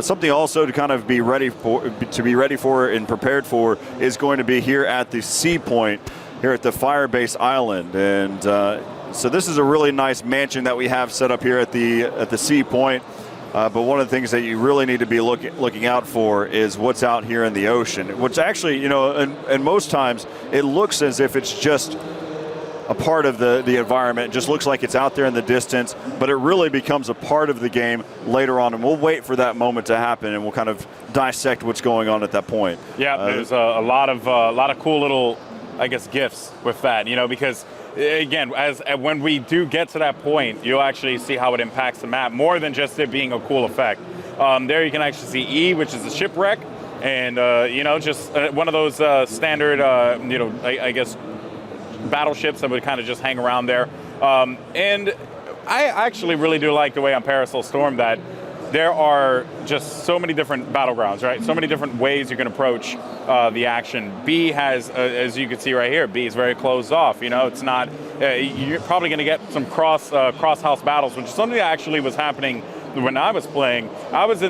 S1: Something also to kind of be ready for and prepared for is going to be here at the C point, here at the Firebase Island, and so this is a really nice mansion that we have set up here at the C point. But one of the things that you really need to be looking out for is what's out here in the ocean, which actually, and most times it looks as if it's just a part of the environment. It just looks like it's out there in the distance, but it really becomes a part of the game later on, and we'll wait for that moment to happen, and we'll kind of dissect what's going on at that point.
S2: Yeah, there's a lot of cool little, I guess, gifts with that, because again, when we do get to that point, you'll actually see how it impacts the map more than just it being a cool effect. There you can actually see E, which is a shipwreck, and just one of those standard, I guess, battleships that would kind of just hang around there. And I actually really do like the way on Paracell Storm that there are just so many different battlegrounds, right? So many different ways you can approach the action. B has, as you can see right here, B is very closed off. It's not, you're probably going to get some cross-house battles, which is something that actually was happening when I was playing. I was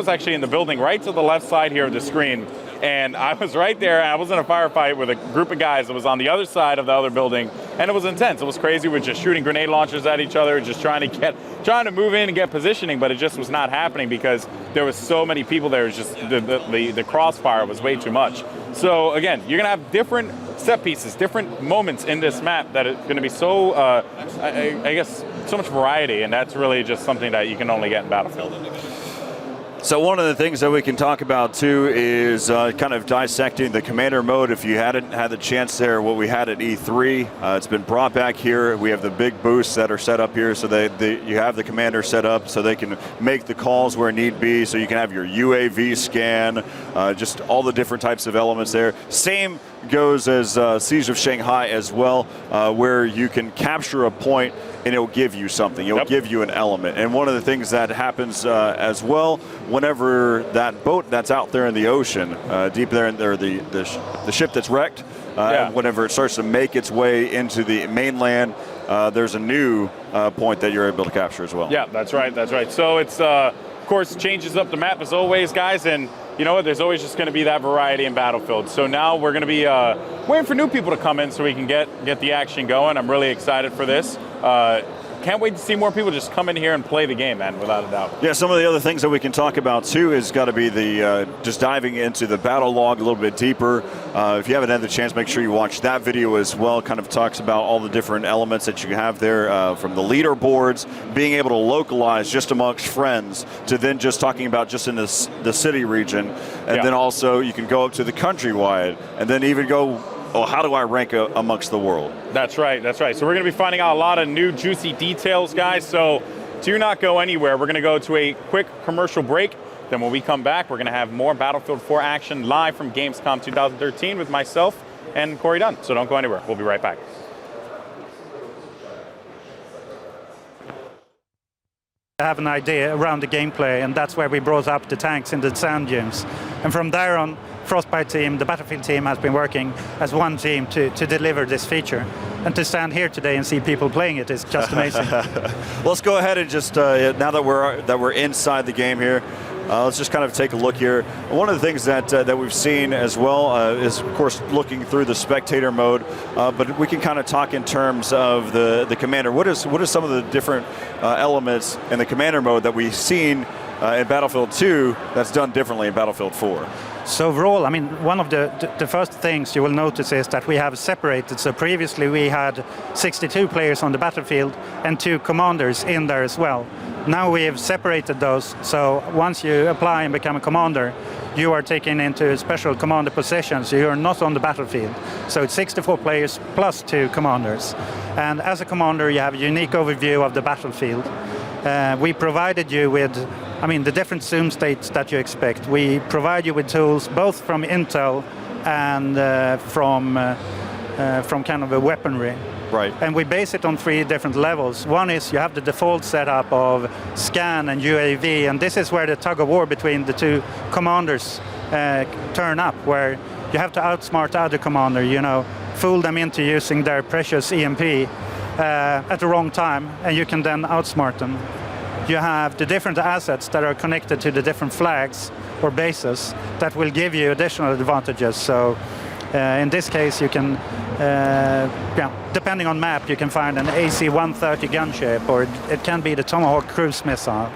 S2: actually in the building right to the left side here of the screen, And I was right there, and I was in a firefight with a group of guys that was on the other side of the other building, and it was intense. It was crazy. We were just shooting grenade launchers at each other, just trying to move in and get positioning, but it just was not happening because there was so many people there. It was just the crossfire was way too much. So again, you're gonna have different set pieces, different moments in this map that is going to be so, I guess, so much variety, and that's really just something that you can only get in Battlefield.
S1: So one of the things that we can talk about too is kind of dissecting the commander mode. If you hadn't had the chance there, what we had at E3, it's been brought back here. We have the big boosts that are set up here, so you have the commander set up so they can make the calls where need be. So you can have your UAV scan, just all the different types of elements there. Same goes as Siege of Shanghai as well, where you can capture a point and it'll give you something. It'll give you an element. And one of the things that happens as well, whenever that boat that's out there in the ocean, deep there in there, the ship that's wrecked, whenever it starts to make its way into the mainland, there's a new point that you're able to capture as well.
S2: Yeah, that's right, that's right. So it's, of course, changes up the map as always, guys, and you know what, there's always just going to be that variety in Battlefield. So now we're going to be waiting for new people to come in so we can get the action going. I'm really excited for this. Can't wait to see more people just come in here and play the game, man, without a doubt.
S1: Yeah, some of the other things that we can talk about too is got to be the just diving into the battle log a little bit deeper. If you haven't had the chance, make sure you watch that video as well. Kind of talks about all the different elements that you have there, from the leaderboards, being able to localize just amongst friends, to then just talking about just in the city region, and then also you can go up to the countrywide, and then even go, oh, how do I rank amongst the world?
S2: That's right, that's right. So we're going to be finding out a lot of new juicy details, guys. So do not go anywhere. We're going to go to a quick commercial break. Then when we come back, we're going to have more Battlefield 4 action live from Gamescom 2013 with myself and Corey Dunn. So don't go anywhere. We'll be right back.
S7: I have an idea around the gameplay, and that's where we brought up the tanks in the sand dunes. And from there on, Frostbite team, the Battlefield team, has been working as one team to deliver this feature. And to stand here today and see people playing it is just amazing.
S1: Let's go ahead and just, now that we're inside the game here, let's just kind of take a look here. One of the things that we've seen as well is, of course, looking through the spectator mode, but we can kind of talk in terms of the commander. What is some of the different elements in the commander mode that we've seen in Battlefield 2 that's done differently in Battlefield 4?
S7: So overall, I mean, one of the first things you will notice is that we have separated. So previously we had 62 players on the battlefield and 2 commanders in there as well. Now we have separated those, so once you apply and become a commander, you are taken into special commander positions, so you're not on the battlefield. So it's 64 players plus 2 commanders. And as a commander, you have a unique overview of the battlefield. We provided you with, I mean, the different zoom states that you expect. We provide you with tools both from Intel and from kind of a weaponry.
S1: Right.
S7: And we base it on 3 different levels. One is you have the default setup of scan and UAV, and this is where the tug of war between the 2 commanders turn up, where you have to outsmart the other commander, you know, fool them into using their precious EMP at the wrong time, and you can then outsmart them. You have the different assets that are connected to the different flags or bases that will give you additional advantages. So in this case, you can, depending on map, you can find an AC-130 gunship, or it can be the Tomahawk cruise missile.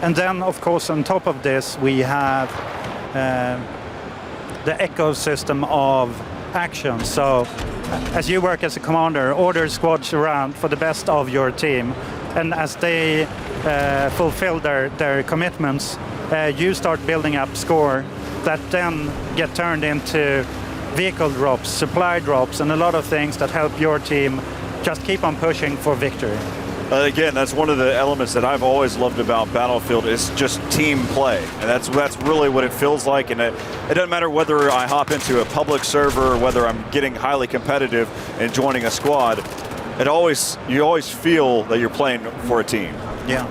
S7: And then, of course, on top of this, we have the ecosystem of action. So as you work as a commander, order squads around for the best of your team. And as they fulfill their commitments, you start building up score that then get turned into vehicle drops, supply drops, and a lot of things that help your team just keep on pushing for victory.
S1: Again, that's one of the elements that I've always loved about Battlefield, is just team play. And that's really what it feels like. And it doesn't matter whether I hop into a public server or whether I'm getting highly competitive and joining a squad. You always feel that you're playing for a team.
S7: Yeah,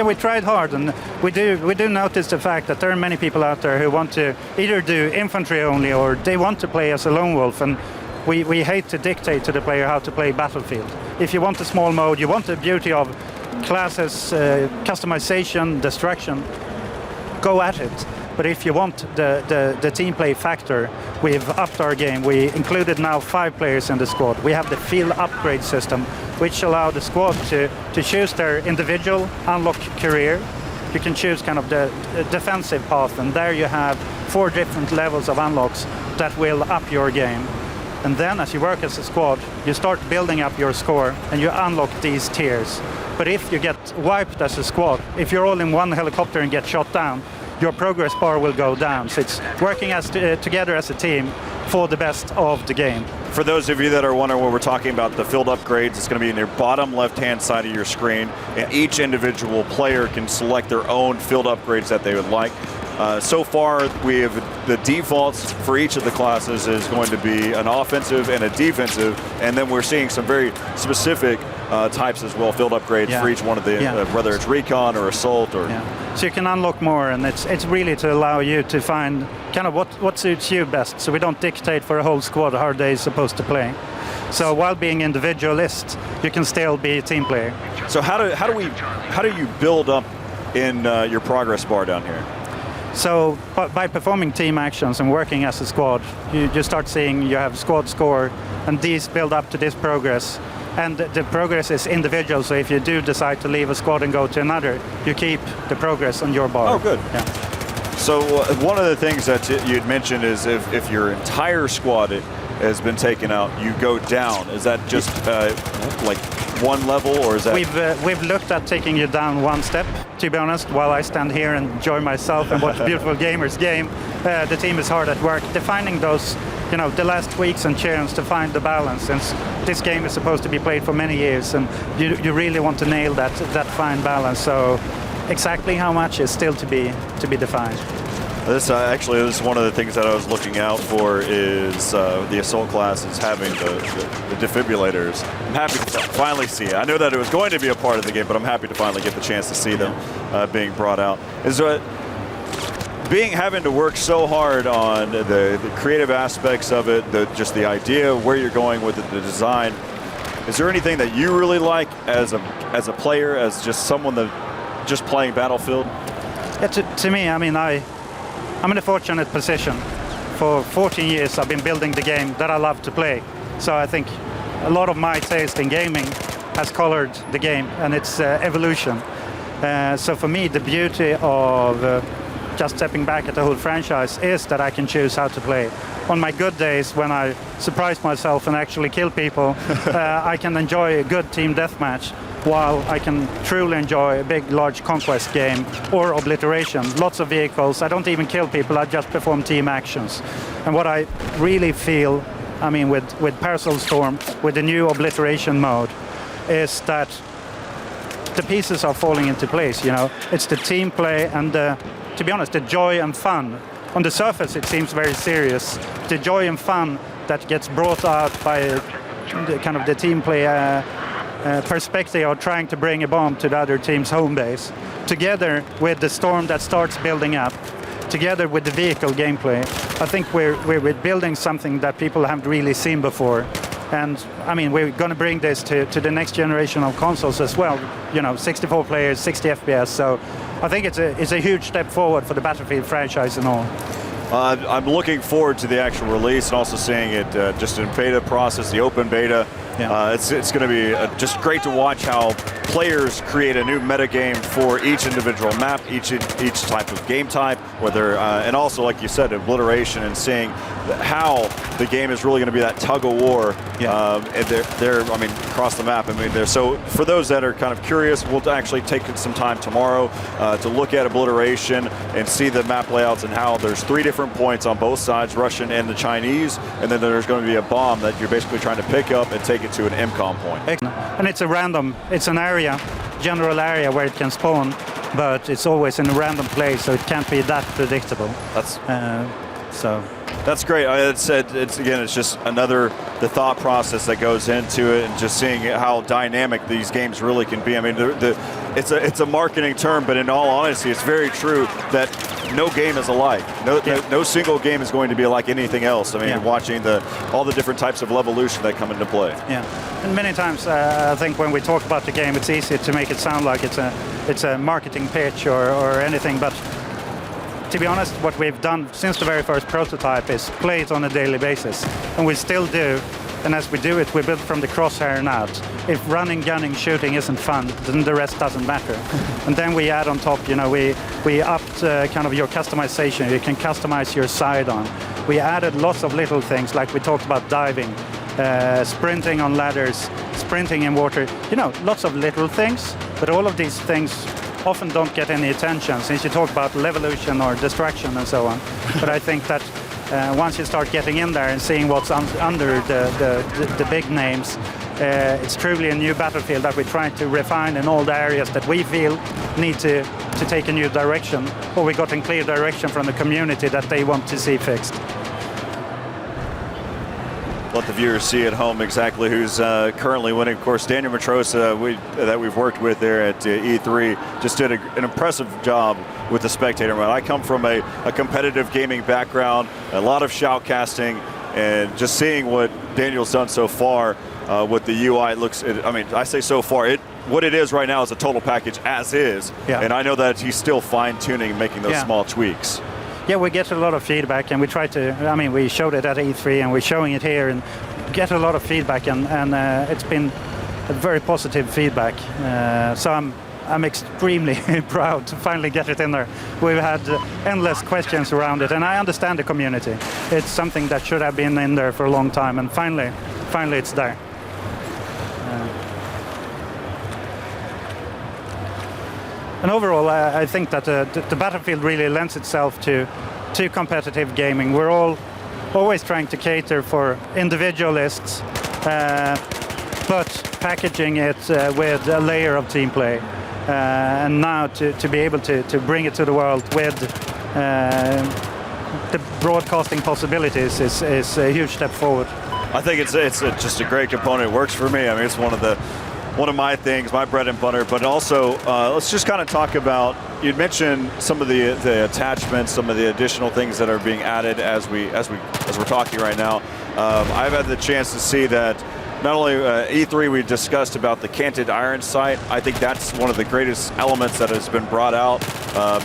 S7: we tried hard, and we do notice the fact that there are many people out there who want to either do infantry only, or they want to play as a lone wolf, and we hate to dictate to the player how to play Battlefield. If you want a small mode, you want the beauty of classes, customization, destruction, go at it. But if you want the team play factor, we've upped our game. We included now 5 players in the squad. We have the field upgrade system, which allow the squad to choose their individual unlock career. You can choose kind of the defensive path, and there you have 4 different levels of unlocks that will up your game. And then as you work as a squad, you start building up your score and you unlock these tiers. But if you get wiped as a squad, if you're all in one helicopter and get shot down, your progress bar will go down. So it's working together as a team for the best of the game.
S1: For those of you that are wondering what we're talking about, the field upgrades, it's going to be in your bottom left-hand side of your screen, and each individual player can select their own field upgrades that they would like. So far, we have the defaults for each of the classes is going to be an offensive and a defensive, and then we're seeing some very specific types as well, field upgrades for each one of the, whether it's recon or assault or.
S7: So you can unlock more, and it's really to allow you to find kind of what suits you best. So we don't dictate for a whole squad how they're supposed to play. So while being individualist, you can still be a team player.
S1: So how do you build up in your progress bar down here?
S7: So by performing team actions and working as a squad, you start seeing you have squad score, and these build up to this progress. And the progress is individual, so if you do decide to leave a squad and go to another, you keep the progress on your bar.
S1: Oh, good.
S7: Yeah.
S1: So one of the things that you'd mentioned is if your entire squad has been taken out, you go down. Is that just like one level, or is that?
S7: We've looked at taking you down one step. To be honest, while I stand here and enjoy myself and watch beautiful gamers game, the team is hard at work defining those, the last tweaks and churns to find the balance. Since this game is supposed to be played for many years, and you really want to nail that fine balance. So exactly how much is still to be defined.
S1: This is one of the things that I was looking out for is the assault class is having the defibrillators. I'm happy to finally see it. I know that it was going to be a part of the game, but I'm happy to finally get the chance to see them being brought out. Is having to work so hard on the creative aspects of it, just the idea of where you're going with it, the design. Is there anything that you really like as a player, as just someone that just playing Battlefield?
S7: Yeah, to me, I mean, I'm in a fortunate position. For 14 years, I've been building the game that I love to play. So I think a lot of my taste in gaming has colored the game and its evolution. So for me, the beauty of just stepping back at the whole franchise is that I can choose how to play. On my good days, when I surprise myself and actually kill people, I can enjoy a good team deathmatch, while I can truly enjoy a big, large Conquest game or Obliteration. Lots of vehicles. I don't even kill people, I just perform team actions. And what I really feel, I mean, with Paracell Storm, with the new Obliteration mode, is that the pieces are falling into place, It's the team play and, to be honest, the joy and fun. On the surface, it seems very serious. The joy and fun that gets brought out by the team play perspective of trying to bring a bomb to the other team's home base, together with the storm that starts building up, together with the vehicle gameplay. I think we're building something that people haven't really seen before. And I mean, we're going to bring this to the next generation of consoles as well. 64 players, 60 FPS. So I think it's a huge step forward for the Battlefield franchise and all.
S1: I'm looking forward to the actual release and also seeing it just in beta process, the open beta. Yeah. It's going to be just great to watch how players create a new metagame for each individual map, each type of game type, whether and also, like you said, Obliteration, and seeing how the game is really going to be that tug of war. Yeah. I mean, across the map. I mean, so for those that are kind of curious, we'll actually take some time tomorrow to look at Obliteration and see the map layouts and how there's 3 different points on both sides, Russian and the Chinese, and then there's going to be a bomb that you're basically trying to pick up and take it to an MCOM point.
S7: And it's an area, general area where it can spawn, but it's always in a random place, so it can't be that predictable.
S1: That's great. It's just the thought process that goes into it, and just seeing how dynamic these games really can be. I mean, it's a marketing term, but in all honesty, it's very true that no game is alike. No single game is going to be like anything else. I mean, watching all the different types of evolution that come into play.
S7: Yeah, and many times I think when we talk about the game, it's easy to make it sound like it's a marketing pitch or anything, but to be honest, what we've done since the very first prototype is play it on a daily basis, and we still do. And as we do it, we build from the crosshair and out. If running, gunning, shooting isn't fun, then the rest doesn't matter. And then we add on top, we upped kind of your customization. You can customize your side on. We added lots of little things, like we talked about diving, sprinting on ladders, sprinting in water. Lots of little things, but all of these things often don't get any attention, since you talk about levolution or distraction and so on. But I think that once you start getting in there and seeing what's under the big names, it's truly a new battlefield that we're trying to refine in all the areas that we feel need to take a new direction, or we got a clear direction from the community that they want to see fixed.
S1: Let the viewers see at home exactly who's currently winning. Of course, Daniel Matrosa, that we've worked with there at E3, just did an impressive job with the spectator mode. I come from a competitive gaming background, a lot of shoutcasting, and just seeing what Daniel's done so far with the UI looks. I say so far. What it is right now is a total package as is, and I know that he's still fine-tuning, making those small tweaks.
S7: Yeah, we get a lot of feedback, and we try to. We showed it at E3, and we're showing it here, and get a lot of feedback, and it's been a very positive feedback. So I'm extremely proud to finally get it in there. We've had endless questions around it, and I understand the community. It's something that should have been in there for a long time, and finally it's there. And overall, I think that the Battlefield really lends itself to competitive gaming. We're always trying to cater for individualists, but packaging it with a layer of team play. And now to be able to bring it to the world with the broadcasting possibilities is a huge step forward.
S1: I think it's just a great component. It works for me. It's one of my things, my bread and butter. But also, let's just kind of talk about. You'd mentioned some of the attachments, some of the additional things that are being added as we're talking right now. I've had the chance to see that. Not only E3, we discussed about the canted iron sight. I think that's one of the greatest elements that has been brought out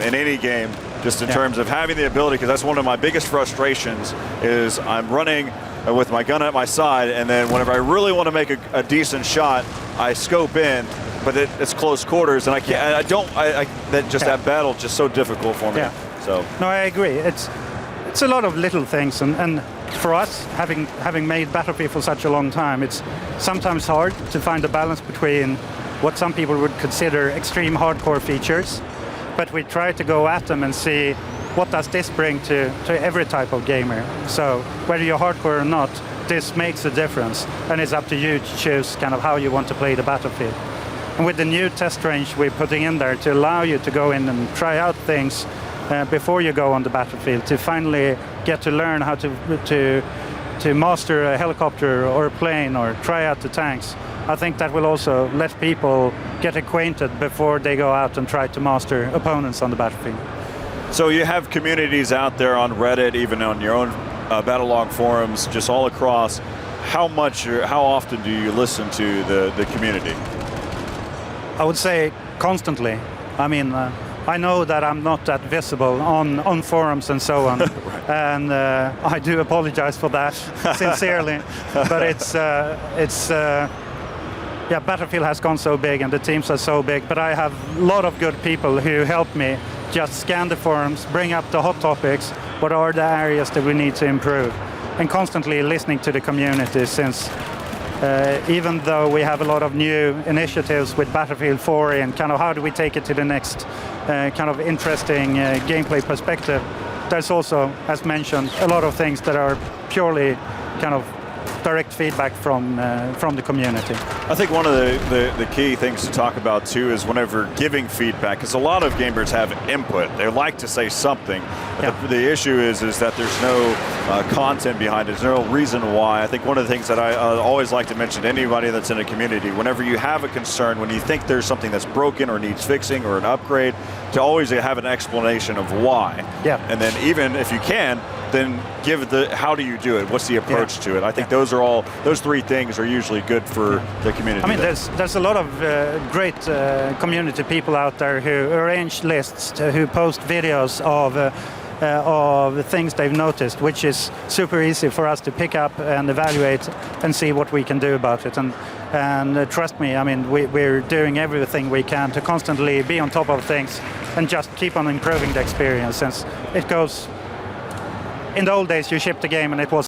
S1: in any game, just in terms of having the ability, because that's one of my biggest frustrations, is I'm running with my gun at my side, and then whenever I really want to make a decent shot, I scope in, but it's close quarters, and I can't. That battle just so difficult for me.
S7: Yeah.
S1: So.
S7: No, I agree. It's a lot of little things, and for us, having made Battlefield for such a long time, it's sometimes hard to find a balance between what some people would consider extreme hardcore features, but we try to go at them and see what does this bring to every type of gamer. So whether you're hardcore or not, this makes a difference, and it's up to you to choose kind of how you want to play the Battlefield. And with the new test range we're putting in there to allow you to go in and try out things before you go on the battlefield, to finally get to learn how to master a helicopter or a plane, or try out the tanks. I think that will also let people get acquainted before they go out and try to master opponents on the battlefield.
S1: So you have communities out there on Reddit, even on your own Battlelog forums, just all across. How often do you listen to the community?
S7: I would say constantly. I know that I'm not that visible on forums and so on, right. And I do apologize for that sincerely. But Battlefield has gone so big and the teams are so big. But I have a lot of good people who help me just scan the forums, bring up the hot topics, what are the areas that we need to improve, and constantly listening to the community, since even though we have a lot of new initiatives with Battlefield 4 and kind of how do we take it to the next kind of interesting gameplay perspective, there's also, as mentioned, a lot of things that are purely kind of direct feedback from the community.
S1: I think one of the key things to talk about too is whenever giving feedback, because a lot of gamers have input. They like to say something. Yeah. The issue is that there's no content behind it. There's no reason why. I think one of the things that I always like to mention to anybody that's in a community, whenever you have a concern, when you think there's something that's broken or needs fixing or an upgrade, to always have an explanation of why.
S7: Yeah.
S1: And then even if you can, then give how do you do it? What's the approach to it? I think those 3 things are usually good for the community.
S7: I mean, there's a lot of great community people out there who arrange lists, who post videos of the things they've noticed, which is super easy for us to pick up and evaluate and see what we can do about it. And trust me, I mean, we're doing everything we can to constantly be on top of things and just keep on improving the experience, since it goes. In the old days, you shipped a game and it was